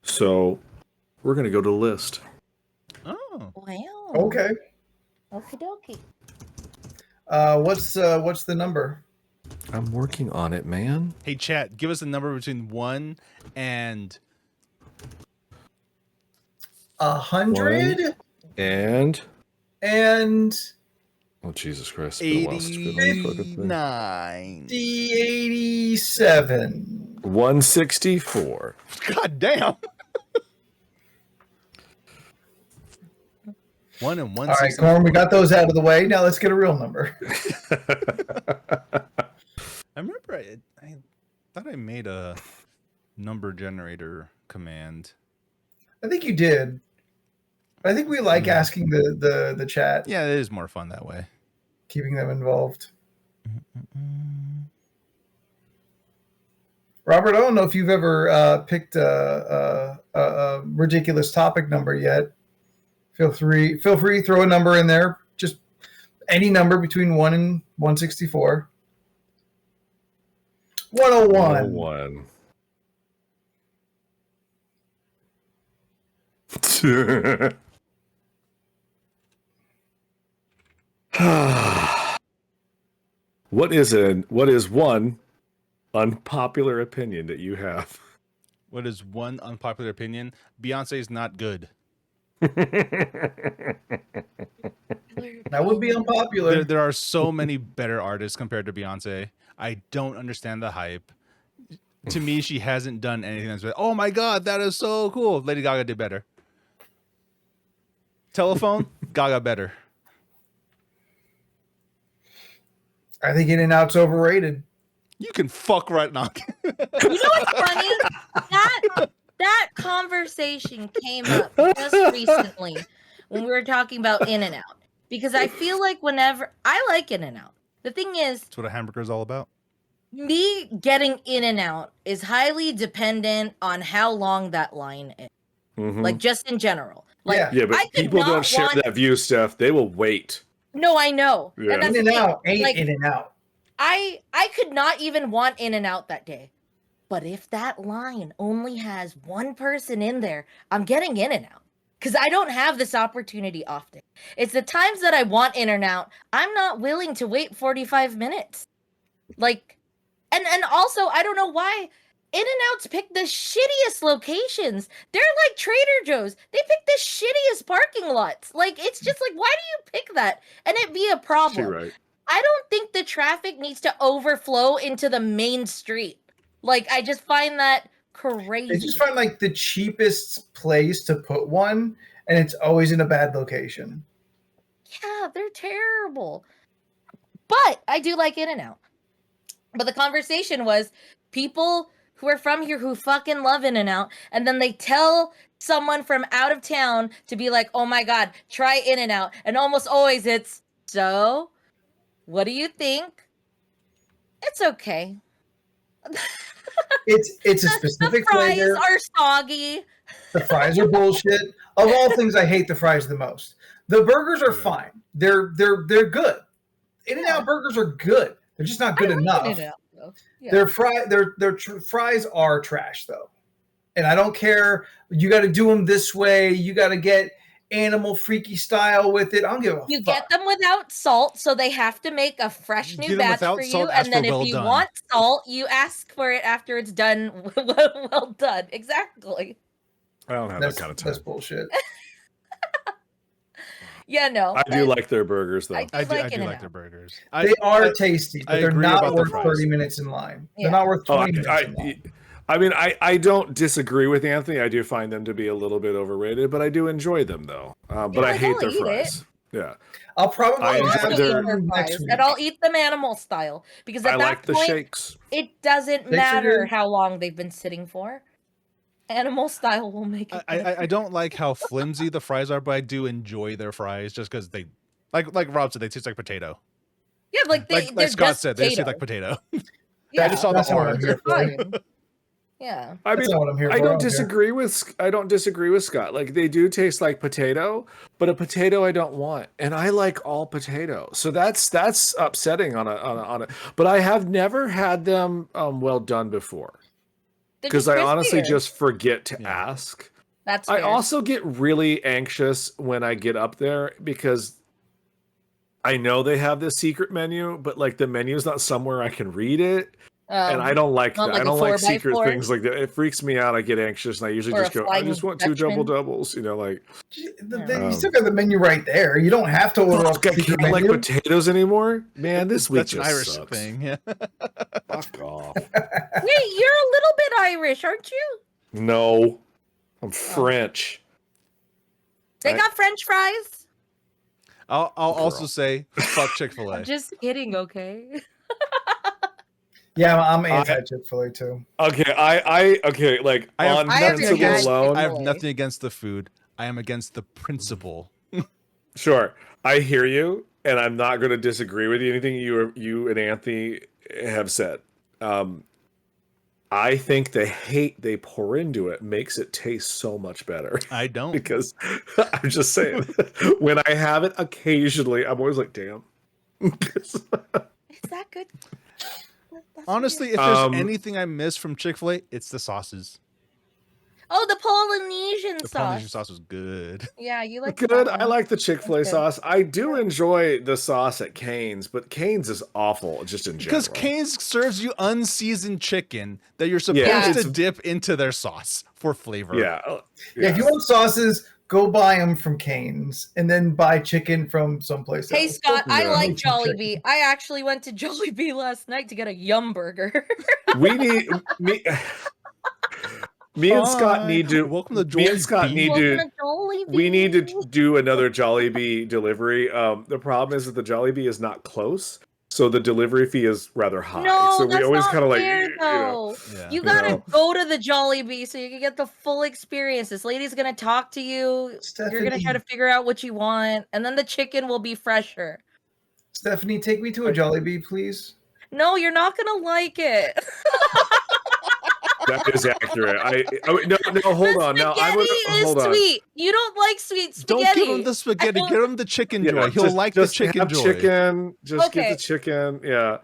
so we're going to go to the list. Oh. Wow. Okay. Okie dokie. What's the number? I'm working on it, man. Hey, chat, give us a number between 1 and 100 And and oh Jesus Christ! It's been a while since we've been on the fucking thing. 89. 87. 164. God damn. 1 and 1. All right, Corn, we got those out of the way. Now let's get a real number. I remember I thought I made a number generator command. I think you did. I think we like asking the chat, Yeah, it is more fun that way. keeping them involved. Robert, I don't know if you've ever picked a ridiculous topic number yet. Feel free, throw a number in there. Just any number between 1 and 164. 101. 101. What is one unpopular opinion that you have? What is one unpopular opinion? Beyonce is not good. That would be unpopular. There are so many better artists compared to Beyonce. I don't understand the hype. To me, she hasn't done anything that's like, oh my god, that is so cool. Lady Gaga did better. Telephone, Gaga better. I think In-N-Out's overrated. You can fuck right now. You know what's funny? That conversation came up just recently when we were talking about In-N-Out. Because I feel like whenever I like In-N-Out, the thing is, That's what a hamburger is all about. me getting In-N-Out is highly dependent on how long that line is. Mhm. Like just in general. Like Yeah. But I could people not don't share want- that view, Steph. They will wait. No, I know. Yeah. And that's the In-N-Out thing. ain't Like, In-N-Out. I could not even want In-N-Out that day. But if that line only has one person in there, I'm getting In-N-Out. Because I don't have this opportunity often. It's the times that I want In-N-Out, I'm not willing to wait 45 minutes. Like, and also, I don't know why In-N-Out's pick the shittiest locations. They're like Trader Joe's. They pick the shittiest parking lots. Like, it's just like, why do you pick that? And it be a She problem. right. I don't think the traffic needs to overflow into the main street. Like, I just find that crazy. They just find like the cheapest place to put one, and it's always in a bad location. Yeah, they're terrible. But I do like In-N-Out. But the conversation was people who are from here who fucking love In-N-Out, and then they tell someone from out of town to be like, oh my God, try In-N-Out. And almost always it's, so, what do you think? It's okay. It's a The specific fries flavor. are soggy. The fries are bullshit. Of all things, I hate the fries the most. The burgers are fine. They're good. In-N-Out burgers are good. They're just not good I like enough. In-N-Out, though. Yeah. Their fries are trash though, and I don't care. You got to do them this way. You got to get animal freaky style with it. I don't give a You fuck. get them without salt, so they have to make a fresh Get new 'em batch without for you. salt, ask And then for if well you done. want salt, you ask for it after it's done. Well done. Exactly. I don't have That's, that kind of time. that's bullshit. Yeah, no. I do like their burgers, though. I do I do like like In-N-Out. their burgers. They are tasty, but I they're agree not about the worth fries. 30 minutes in line. Yeah. They're not worth Oh, 20 minutes in line. I don't disagree with Anthony. I do find them to be a little bit overrated, but I do enjoy them, though. But I like, hate I'll their eat fries. Yeah. I'll probably I I'll enjoy have also their- eat their them fries, next week. and I'll eat them animal style because at I that like the point, shakes. it doesn't Shakes are matter good. how long they've been sitting for. Animal style will make it. I don't like how flimsy the fries are, but I do enjoy their fries just because they, like Rob said, they taste like potato. Yeah, like they're Scott just said, they just taste like potato. potato. Yeah, I just saw the that's what I'm orange. here they're for. fine. Yeah. I That's mean, not what I'm here I for. don't I'm here. disagree with Scott. Like they do taste like potato, but a potato I don't want, and I like all potato. So that's upsetting on a. But I have never had them well done before They're because just I honestly crispier. just forget to Yeah. ask. That's I fair. also get really anxious when I get up there because I know they have this secret menu, but like the menu is not somewhere I can read it. And I don't like not that. like I a don't like 4x4? secret things like that. It freaks me out. I get anxious, and I usually Or just a go, I Flying just want 2 double Dutchman? doubles. You know, like You still got the menu right there. You don't have to order off fuck, the I secret can't like menu. potatoes anymore. Man, this week That's an just Irish sucks. thing. Yeah. Fuck off. Wait, you're a little bit Irish, aren't you? No, I'm French. They I- got French fries. I'll also Girl. say fuck Chick-fil-A. I'm just kidding, okay? Yeah, I'm anti Chick-fil-A too. Okay, I okay, like I have on I have principle against- alone. I have Chick-fil-A. nothing against the food. I am against the principle. Sure, I hear you, and I'm not going to disagree with anything you and Anthony have said. I think the hate they pour into it makes it taste so much better. I don't. Because I'm just saying, when I have it occasionally, I'm always like, damn. Is that good? That's Honestly, weird. if there's Um, anything I miss from Chick-fil-A, it's the sauces. Oh, the Polynesian The sauce. Polynesian sauce was good. Yeah, you like Good. that I one. like the Chick-fil-A Okay. sauce. I do enjoy the sauce at Cane's, but Cane's is awful just in general. Because Cane's serves you unseasoned chicken that you're supposed Yeah, to it's- dip into their sauce for flavor. Yeah. Yeah, if you want sauces, go buy them from Cane's and then buy chicken from someplace Hey else. Scott, I Yeah. like Make some chicken. Jollibee. I actually went to Jollibee last night to get a yum burger. We need me and Scott Hi. need to Welcome to me and Scott Jollibee. need Welcome to to Jollibee. we need to do another Jollibee delivery. The problem is that the Jollibee is not close, so the delivery fee is rather high. No, so we that's always not kind of like, fair, you know, though. Yeah. You gotta know. go to the Jollibee so you can get the full experience. This lady's gonna talk to you. You're gonna try to figure out what you want, and then the chicken will be fresher. Stephanie, take me to a Jollibee, please. No, you're not gonna like it. that is accurate. No, hold The on. Now I'm spaghetti gonna is hold on. sweet. You don't like sweet Don't spaghetti. give him the spaghetti. don't- Give him the chicken Yeah, joy. He'll just- like just the chicken have joy. Chicken. Just Okay. get the chicken. Yeah.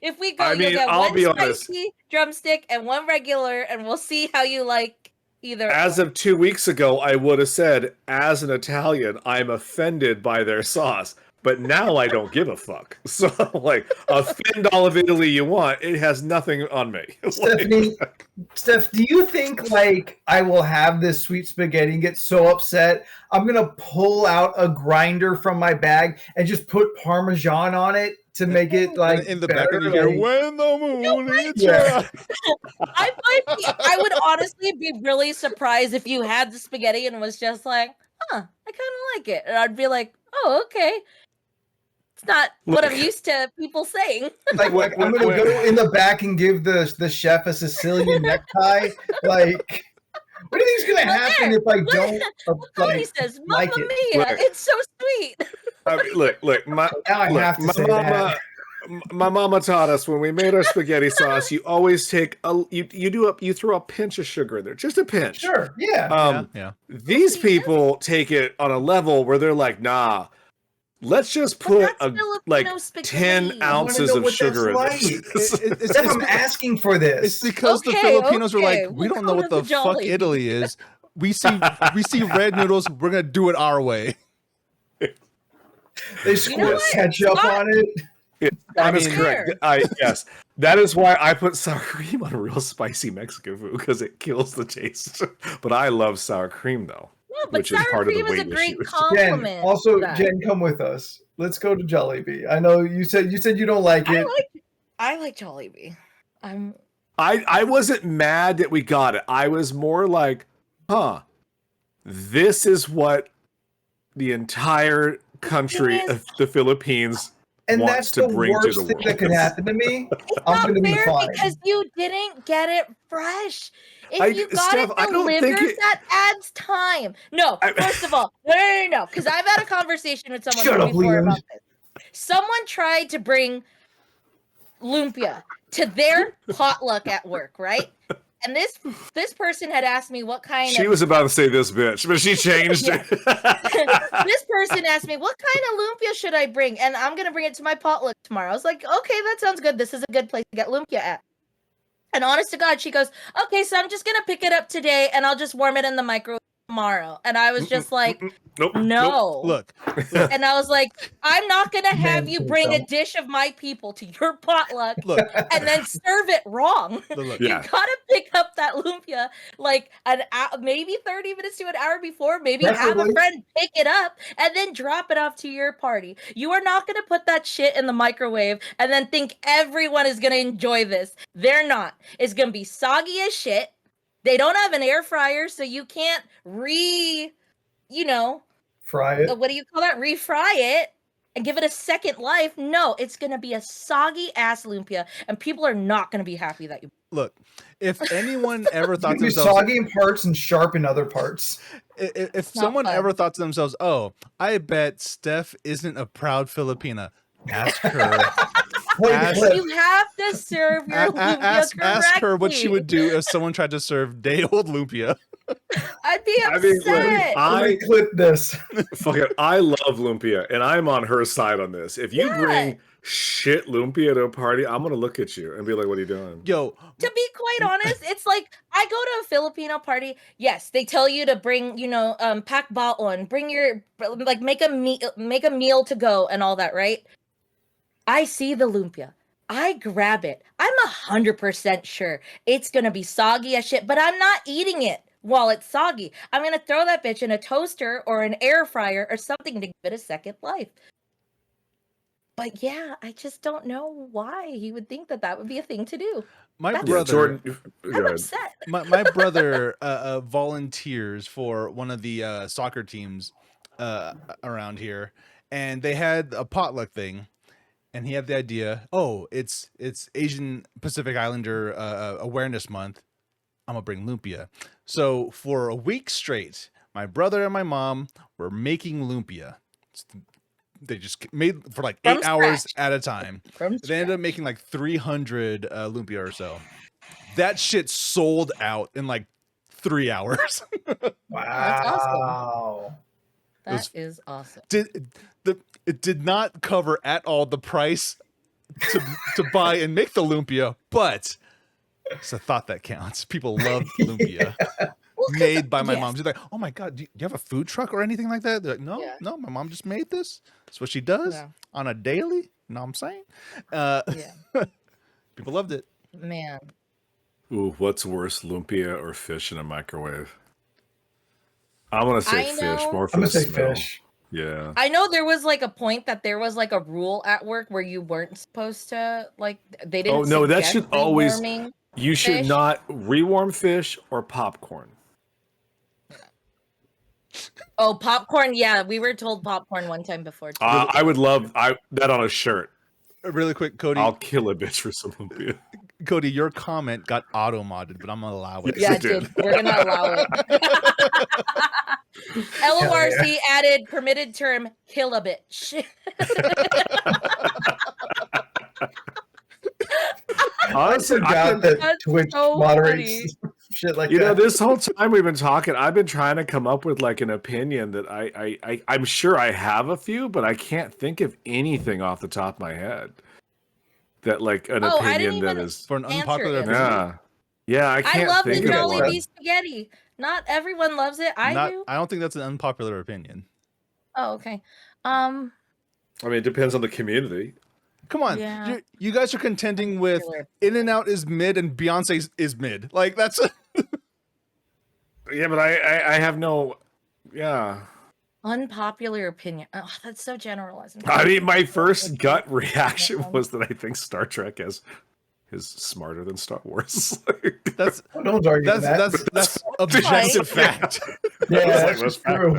If we go, I you'll mean, get I'll one be honest. spicy drumstick and one regular, and we'll see how you like either. As one. of 2 weeks ago, I would have said, as an Italian, I'm offended by their sauce. But now I don't give a fuck. So, like, offend all of Italy you want. It has nothing on me. Like, Stephanie, Steph, do you think like I will have this sweet spaghetti and get so upset I'm gonna pull out a grinder from my bag and just put Parmesan on it to make it like in the better? background, you hear like- "When the moon hits Yeah. I would honestly be really surprised if you had the spaghetti and was just like, I kind of like it. And I'd be like, oh, okay. It's not what I'm Look. used to people saying. Like I'm gonna go in the back and give the chef a Sicilian necktie. Like, what do you think's gonna Well, happen there. if I don't Cody like, says, Mamma like it? Mia, Look. it's so sweet. I mean, look, my Now I look, have to my say mama, that. my mama taught us when we made our spaghetti sauce, you always take you throw a pinch of sugar in there, just a pinch. Sure, yeah. yeah. These people take it on a level where they're like, nah, let's just But put that's a Filipino like spaghetti. 10 I wanna ounces know of what sugar in that's this. like. It's, Steph, I'm asking for this. it's because the Okay, Filipinos were like, okay, we we'll don't know go what to the the fuck Jollibee." Italy is. We see red noodles. We're gonna do it our way. They squirt what? ketchup Scott- on it. That That's is correct. fair. Yes, that is why I put sour cream on real spicy Mexican food because it kills the taste. But I love sour cream though. Yeah, but Which is sour part of the cream is a weight great issue. compliment. Jen, also to that. Jen, come with us. Let's go to Jollibee. I know you said you don't like it. I like Jollibee. I wasn't mad that we got it. I was more like, this is what the entire country is- of the Philippines And wants that's to the bring to worst the thing that could world. happen to me. It's I'm not gonna be fair fine. because you didn't get it fresh. If I- you got Steph, it I don't think delivered, it- that adds time. No, I- first of all, no, because I've had a conversation with someone Shut up, before Leland. about this. Someone tried to bring lumpia to their potluck at work, right? And this person had asked me what kind She of was about to say this bitch, but she changed it. this person asked me what kind of lumpia should I bring, and I'm gonna bring it to my potluck tomorrow. I was like, okay, that sounds good. This is a good place to get lumpia at. And honest to God, she goes, okay, so I'm just gonna pick it up today, and I'll just warm it in the microwave tomorrow. And I was just like, Nope. no. Look, And I was like, I'm not gonna have Man, you please bring a don't. dish of my people to your potluck look, and then serve it wrong. look. Yeah. You gotta pick up that lumpia like maybe 30 minutes to an hour before. Maybe have a Preferably. friend pick it up and then drop it off to your party. You are not gonna put that shit in the microwave and then think everyone is gonna enjoy this. They're not. It's gonna be soggy as shit. They don't have an air fryer, so you can't Fry it. what do you call that? Refry it and give it a second life. No, it's gonna be a soggy ass lumpia, and people are not gonna be happy that you. Look, if anyone ever It's thought gonna to be themselves, soggy in parts and sharp in other parts. if not someone fun. ever thought to themselves, "Oh, I bet Steph isn't a proud Filipina," ask her. Play the Ask- clip. You have to serve your lumpia ask her what she correctly. would do if someone tried to serve day-old lumpia. I'd be I mean, look, upset. Let me clip this. Fuck it. I love lumpia, and I'm on her side on this. If you Yeah. bring shit lumpia to a party, I'm gonna look at you and be like, "What are you doing?" Yo, To be quite honest, it's like I go to a Filipino party. Yes, they tell you to bring, pack baon, bring your like make a meal to go and all that, right? I see the lumpia. I grab it. I'm 100% sure it's gonna be soggy as shit, but I'm not eating it while it's soggy. I'm gonna throw that bitch in a toaster or an air fryer or something to give it a second life. But yeah, I just don't know why he would think that would be a thing to do. my That's- Yeah, brother, Jordan. Go I'm ahead. upset. my brother volunteers for one of the soccer teams around here, and they had a potluck thing, and he had the idea, oh, it's Asian Pacific Islander awareness month, I'm gonna bring lumpia. So for a week straight, my brother and my mom were making lumpia. They just made for like From 8 hours scratch. at a time. From They ended up making like 300 lumpia or so. That shit sold out in like 3 hours. Wow. That is awesome. It did not cover at all the price to buy and make the lumpia, but it's a thought that counts. People love lumpia. Well, 'cause- Made by my yes. mom. She's like, "Oh my god, do you have a food truck or anything like that?" They're like, "No, Yeah. no, my mom just made this. That's what she does Yeah. on a daily." You know what I'm saying? Yeah. People loved it. Man. Ooh, what's worse, lumpia or fish in a microwave? I'm gonna say I fish, know- more for I'm the gonna say smell. fish. Yeah. I know there was like a point that there was like a rule at work where you weren't supposed to like they didn't. Oh, no, that suggest should always- rewarming. You should Fish? not rewarm fish or popcorn. Oh, popcorn. Yeah, we were told popcorn one time before. Too. I would love that on a shirt. Really quick, Cody. I'll kill a bitch for some lumpia. Cody, your comment got auto modded, but I'm gonna allow it. Yeah, it did. dude, we're gonna allow it. LORC added permitted term kill a bitch. I Honestly, forgot that That's Twitch so moderates shit like you know, that. this whole time we've been talking, I've been trying to come up with like an opinion that I'm sure I have a few, but I can't think of anything off the top of my head that like an Oh, I didn't opinion that even- is. For an Answer unpopular it. opinion. Yeah, I I can't love the think of Jolly one. Bee spaghetti. Not everyone loves it. I do. I don't think that's an unpopular opinion. Oh, okay. I mean, it depends on the community. Come on, Yeah. you guys are contending with In-N-Out is mid and Beyonce is mid. Like that's Yeah, but I have no. Yeah. Unpopular opinion. Oh, that's so generalized. I mean, my first gut reaction was that I think Star Trek is smarter than Star Wars. that's No one's arguing that. that's objective fact. Yeah, I was that's "What's true.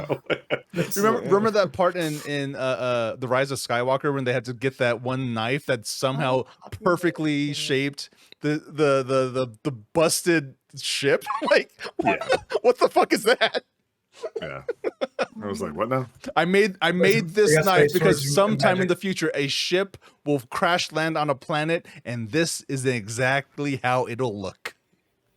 that, though?" Remember that part in the Rise of Skywalker when they had to get that one knife that somehow perfectly shaped the busted ship? Like Yeah. what the fuck is that? Yeah. I was like, what now? I made this They got knife space because swords and sometime in magic. the future a ship will crash land on a planet, and this is exactly how it'll look.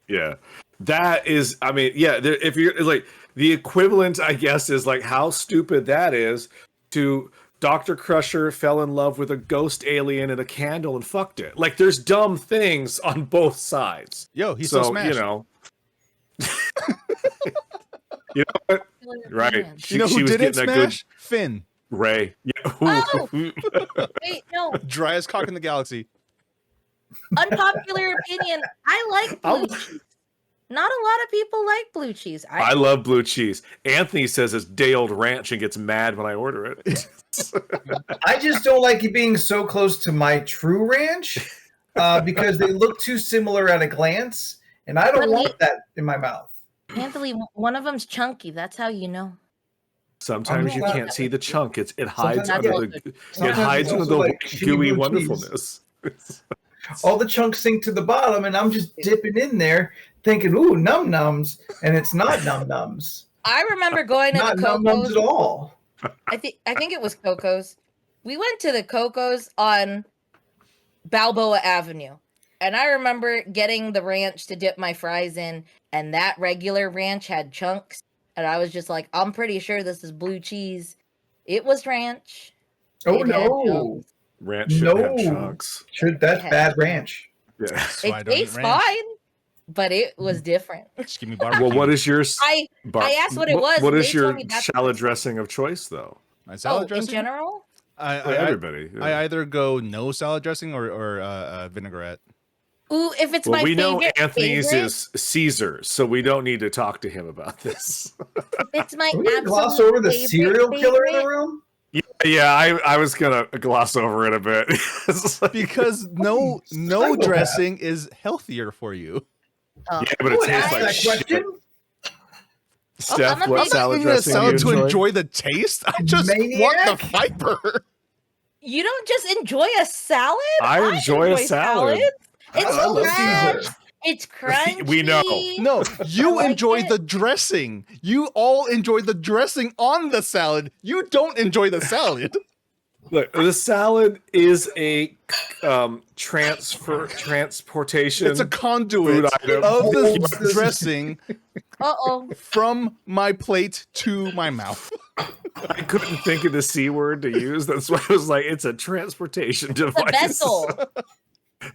Yeah. That is, I mean, yeah, if you're like the equivalent, I guess, is like how stupid that is to Dr. Crusher fell in love with a ghost alien and a candle and fucked it. Like, there's dumb things on both sides. Yo, he's so So, smashed. you know. You know what? Right. Man. She, You know she who was didn't getting that good smash? Finn. Ray. Yeah. Oh! Wait, no. Driest cock in the galaxy. Unpopular opinion. I like blue cheese. Not a lot of people like blue cheese. I love blue cheese. Anthony says it's day old ranch and gets mad when I order it. I just don't like it being so close to my true ranch because they look too similar at a glance, and I don't want that in my mouth. Anthony, one of them's chunky. That's how you know. Sometimes you not- can't see the chunk. It hides Sometimes- under yeah. the it Sometimes hides it's under also the like shitty gooey blue cheese. wonderfulness. All the chunks sink to the bottom, and I'm just dipping in there, thinking, "Ooh, num nums," and it's not num nums. I remember going to Not the num nums Coco's. at all. I think it was Coco's. We went to the Coco's on Balboa Avenue. And I remember getting the ranch to dip my fries in, and that regular ranch had chunks. And I was just like, I'm pretty sure this is blue cheese. It was ranch. Oh It had no, chunks. Ranch should have No. chunks. that's Yeah. bad ranch. Yeah. That's why I It don't eat tastes ranch. fine, but it was different. Just give me barbecue. Well, what is your I asked what it was, What and is they told your me that's salad what it's dressing of choice, though? My salad in dressing? general? For I everybody. Yeah. I either go no salad dressing or vinaigrette. Ooh, if it's Well, my we know favorite, Anthony's is Caesar, so we don't need to talk to him about this. if it's my Are we gonna gloss absolute over the favorite, serial killer in the favorite, room? Yeah, I was gonna gloss over it a bit. It's like- Because no Psychopath. dressing is healthier for you. oh, yeah, but Who it would tastes ask like that shit. question? Steph, I'm a what big- salad I'm not eating a dressing do salad you to enjoy? enjoy the taste. I just want the Maniac. fiber. you don't just enjoy a salad? I enjoy a salad. salad. It's I love fresh. Caesar. It's crunchy. We know. No, you like enjoy it. the dressing. You all enjoy the dressing on the salad. You don't enjoy the salad. Look, the salad is a transportation. It's a conduit Food item. of the Yes. dressing Uh-oh. from my plate to my mouth. I couldn't think of the C word to use. That's why I was like, it's a transportation device. The vessel.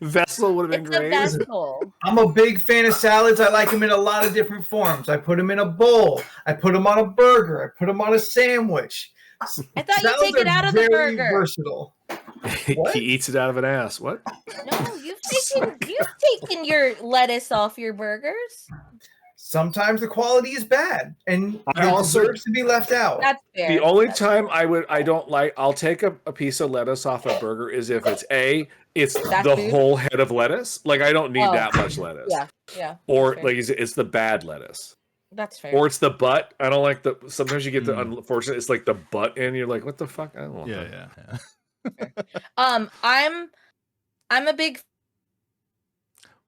Vessel would have been It's a great. vessel. I'm a big fan of salads. I like them in a lot of different forms. I put them in a bowl. I put them on a burger. I put them on a sandwich. I thought you Salads take it are out of the very burger. versatile. What? He eats it out of an ass. What? No, you've taken your lettuce off your burgers. Sometimes the quality is bad, and I it also- deserves to be left out. That's fair. The only That's time I'll take a piece of lettuce off a burger is if it's That the food? whole head of lettuce. Like, I don't need Oh. that much lettuce. Yeah. Or that's fair. like it's the bad lettuce. That's fair. Or it's the butt. I don't like the. Sometimes you get the Mm. unfortunate. It's like the butt, and you're like, "What the fuck?" I don't want that. Yeah. I'm a big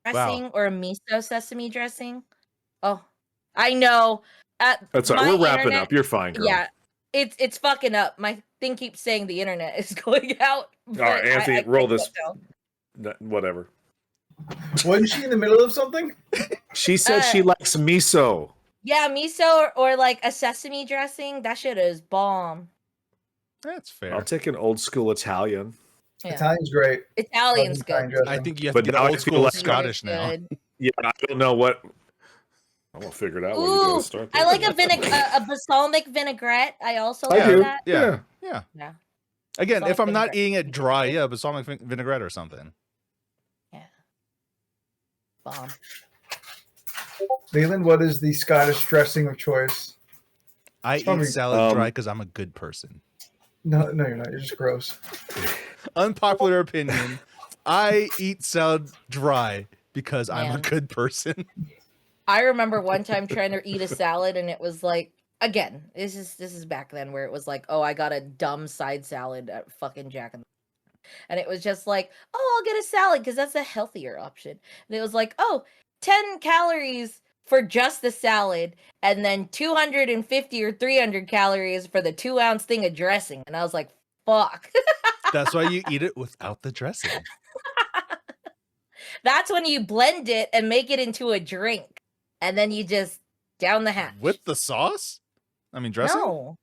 Wow. dressing or a miso sesame dressing. Oh, I know. That's all right. My We're wrapping internet- up. You're fine, girl. Yeah, it's fucking up. My thing keeps saying the internet is going out. All right, but Anthony, I roll can't this. tell. Whatever. Wasn't she in the middle of something? She said she likes miso. Yeah, miso or like a sesame dressing. That shit is bomb. That's fair. I'll take an old school Italian. Yeah. Italian's great. Italian's Italian good. dressing. I think you have But to get now I old feel school like- Scottish now. Good. Yeah, I don't know what. I'm gonna figure it out. when you Ooh, guys start I like this. a balsamic vinaigrette. I also I like do. that. Yeah. Yeah. Yeah. Again, if I'm not Balsamic eating it dry, yeah, balsamic vinaigrette or something. Bomb. Leland, what is the Scottish dressing of choice? I Tell eat me. salad dry because I'm a good person. No, you're not. You're just gross. Unpopular opinion. I eat salad dry because I'm a Man. good person. I remember one time trying to eat a salad and it was like, again, this is back then where it was like, oh, I got a dumb side salad at fucking Jack in the and it was just like, oh, I'll get a salad because that's a healthier option. And it was like, oh, 10 calories for just the salad, and then 250 or 300 calories for the 2-ounce thing of dressing. And I was like, fuck. That's why you eat it without the dressing. That's when you blend it and make it into a drink. And then you just down the hatch. With the sauce? I mean, dressing? No.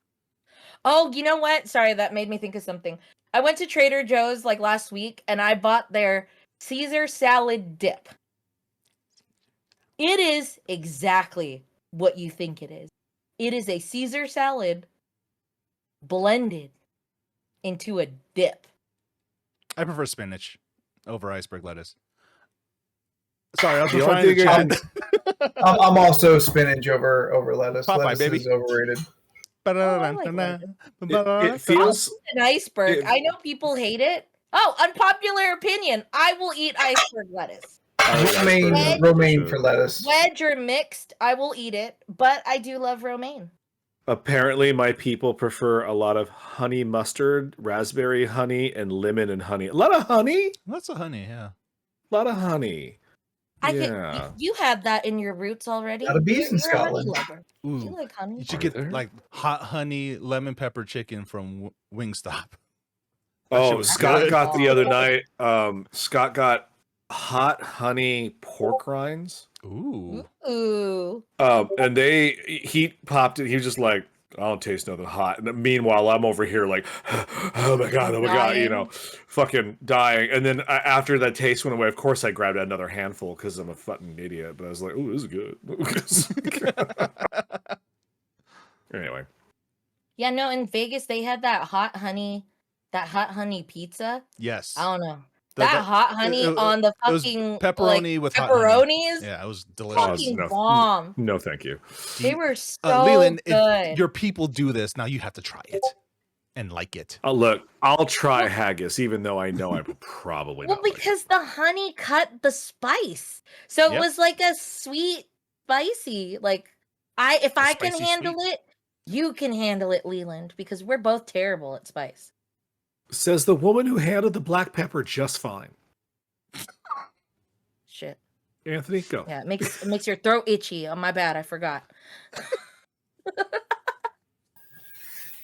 Oh, you know what? Sorry, that made me think of something. I went to Trader Joe's like last week and I bought their Caesar salad dip. It is exactly what you think it is. It is a Caesar salad blended into a dip. I prefer spinach over iceberg lettuce. Sorry, I was The trying only to thing chat. I'm also spinach over lettuce. Popeye, Lettuce baby. is overrated. It feels An iceberg. it- I know people hate it. Oh, unpopular opinion. I will eat iceberg lettuce. Romaine for lettuce. Wedge or mixed, I will eat it, but I do love romaine. Apparently, my people prefer a lot of honey mustard, raspberry honey, and lemon and honey. A lot of honey. Lots of honey, yeah. A lot of honey. I Yeah. get you had that in your roots already. Lot of bees in You're a honey Scotland. lover. Do you Ooh, like honey? you should Are get there? like hot honey lemon pepper chicken from Wingstop. That shit Oh, was Scott good. got the other night. Scott got hot honey pork rinds. Ooh. Ooh. And he popped it. He was just like, I don't taste nothing hot. And meanwhile, I'm over here like, oh my god, you know, fucking dying. And then after that taste went away, of course I grabbed another handful because I'm a fucking idiot. But I was like, oh, this is good. Anyway, Yeah, no, in Vegas they had that hot honey pizza. Yes. I don't know. The- That the- hot honey it- on the it was fucking pepperoni like, with hot honey. pepperonis. Yeah, it was delicious. Fucking no. bomb. no, thank you. They were so Leland, good. if your people do this, now you have to try it and like it. Look, I'll try haggis, even though I know I would probably Well, not. like it. because the honey cut the spice, so it Yep. was like a sweet, spicy. Like if I can spicy handle sweet. it, you can handle it, Leland, because we're both terrible at spice. Says the woman who handled the black pepper just fine. Shit. Anthony, go. Yeah, it makes your throat itchy. Oh, my bad, I forgot.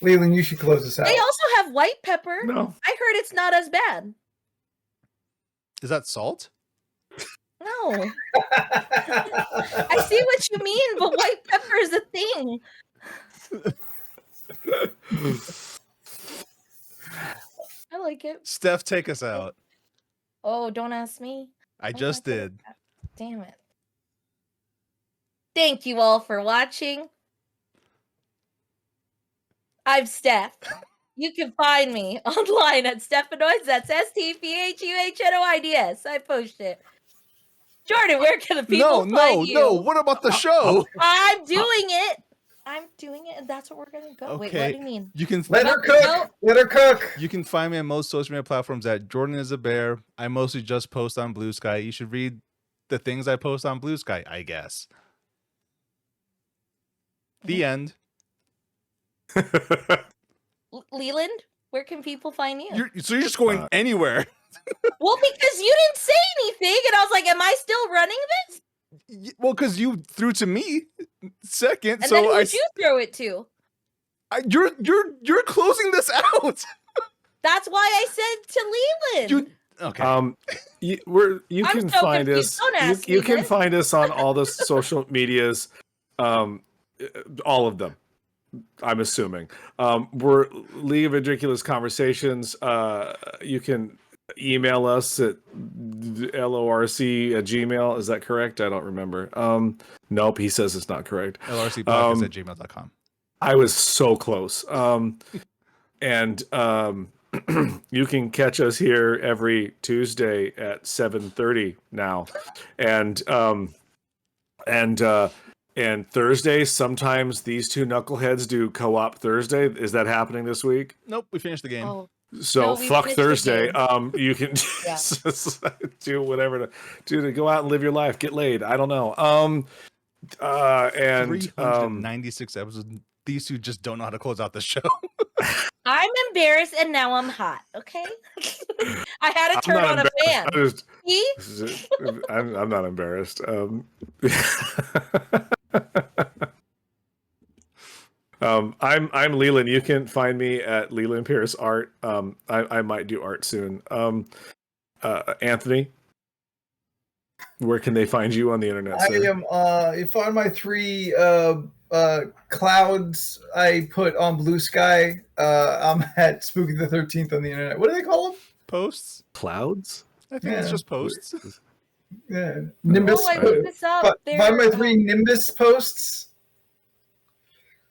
Leland, you should close this out. They also have white pepper. No. I heard it's not as bad. Is that salt? No, I see what you mean, but white pepper is a thing. I like it. Steph, take us out. Oh, don't ask me. I Oh, just could've- did. Damn it. Thank you all for watching. I'm Steph. You can find me online at Stephanoids. That's STPHUHNOIDS. I post it. Jordan, where can the people find you? No. What about the show? I'm doing it. I'm doing it, and that's what we're gonna go. Wait, what Okay. do you mean? You can Let her No, cook. no. Let her cook. You can find me on most social media platforms at Jordan is a Bear. I mostly just post on Blue Sky. You should read the things I post on Blue Sky, I guess. The end. Leland, where can people find you? So you're just going anywhere. Well, because you didn't say anything, and I was like, "Am I still running this?" Well, because you threw to me second, And so then who'd you throw it to? you're closing this out. That's why I said to Leland. You okay? You I'm can so find confused. us. Don't ask You me can this. find us on all the social medias, all of them. I'm assuming we're League of Ridiculous Conversations. You can email us at LORC@gmail. Is that correct? I don't remember. Nope, he says it's not correct. LRCpodcast@gmail.com. I was so close. And you can catch us here every Tuesday at 7:30 now, and Thursday. Sometimes these two knuckleheads do co-op Thursday. Is that happening this week? Nope, we finished the game. Oh, So No, we fuck finished the Thursday. game. You can Yeah. just do whatever to go out and live your life, get laid. I don't know. And 396 episodes. these two just don't know how to close out the show. I'm embarrassed and now I'm hot. Okay, I had to I'm turn not on a fan. embarrassed. See? I'm not embarrassed. I'm Leland. You can find me at Leland Pierce Art. I might do art soon. Anthony, where can they find you on the internet, I sir? am you find my 3 clouds I put on Blue Sky. I'm at Spooky the 13th on the internet. What do they call them? Posts? Clouds? I think it's Yeah. just posts. Yeah. Nimbus. Oh, I looked this up. Find They're, my 3 Nimbus posts.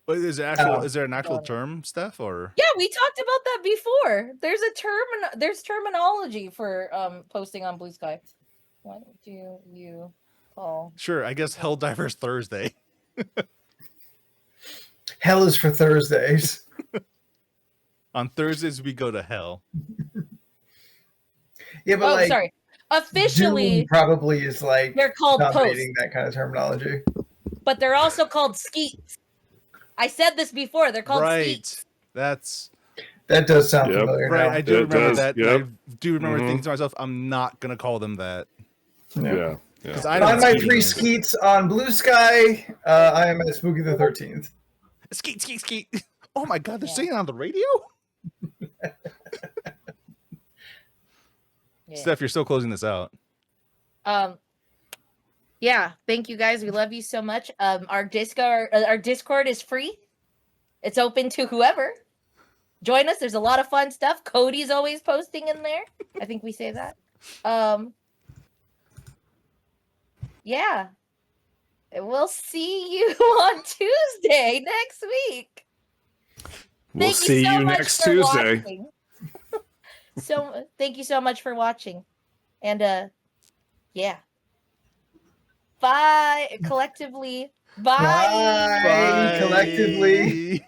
But is it actual? Oh. Is there an actual Got it. term, Steph? Or Yeah, we talked about that before. There's terminology for posting on Blue Sky. What do you call? sure, I guess Helldivers Thursday. Hell is for Thursdays. On Thursdays we go to hell. Yeah, but Oh, like sorry. Officially, Doom probably is like they're called posts, dominating that kind of terminology. but they're also called skeets. I said this before. They're called Right. skeets. That's That does sound Yep. familiar right. now. I do It remember does, that. yep. I do remember Mhm. thinking to myself, I'm not gonna call them that. Yeah. Because I don't Find my ski 3 again. skeets on Blue Sky. I am at Spooky the 13th. Skeet, skeet, skeet. Oh my god, they're Yeah. singing on the radio? Yeah. Steph, you're still closing this out. Yeah. Thank you guys. We love you so much. Our Discord is free. It's open to whoever. Join us. There's a lot of fun stuff. Cody's always posting in there. I think we say that. Yeah. We'll see you on Tuesday next week. We'll Thank see so you much next for Tuesday. watching. So thank you so much for watching. And yeah. Bye collectively. Bye. Bye. Collectively.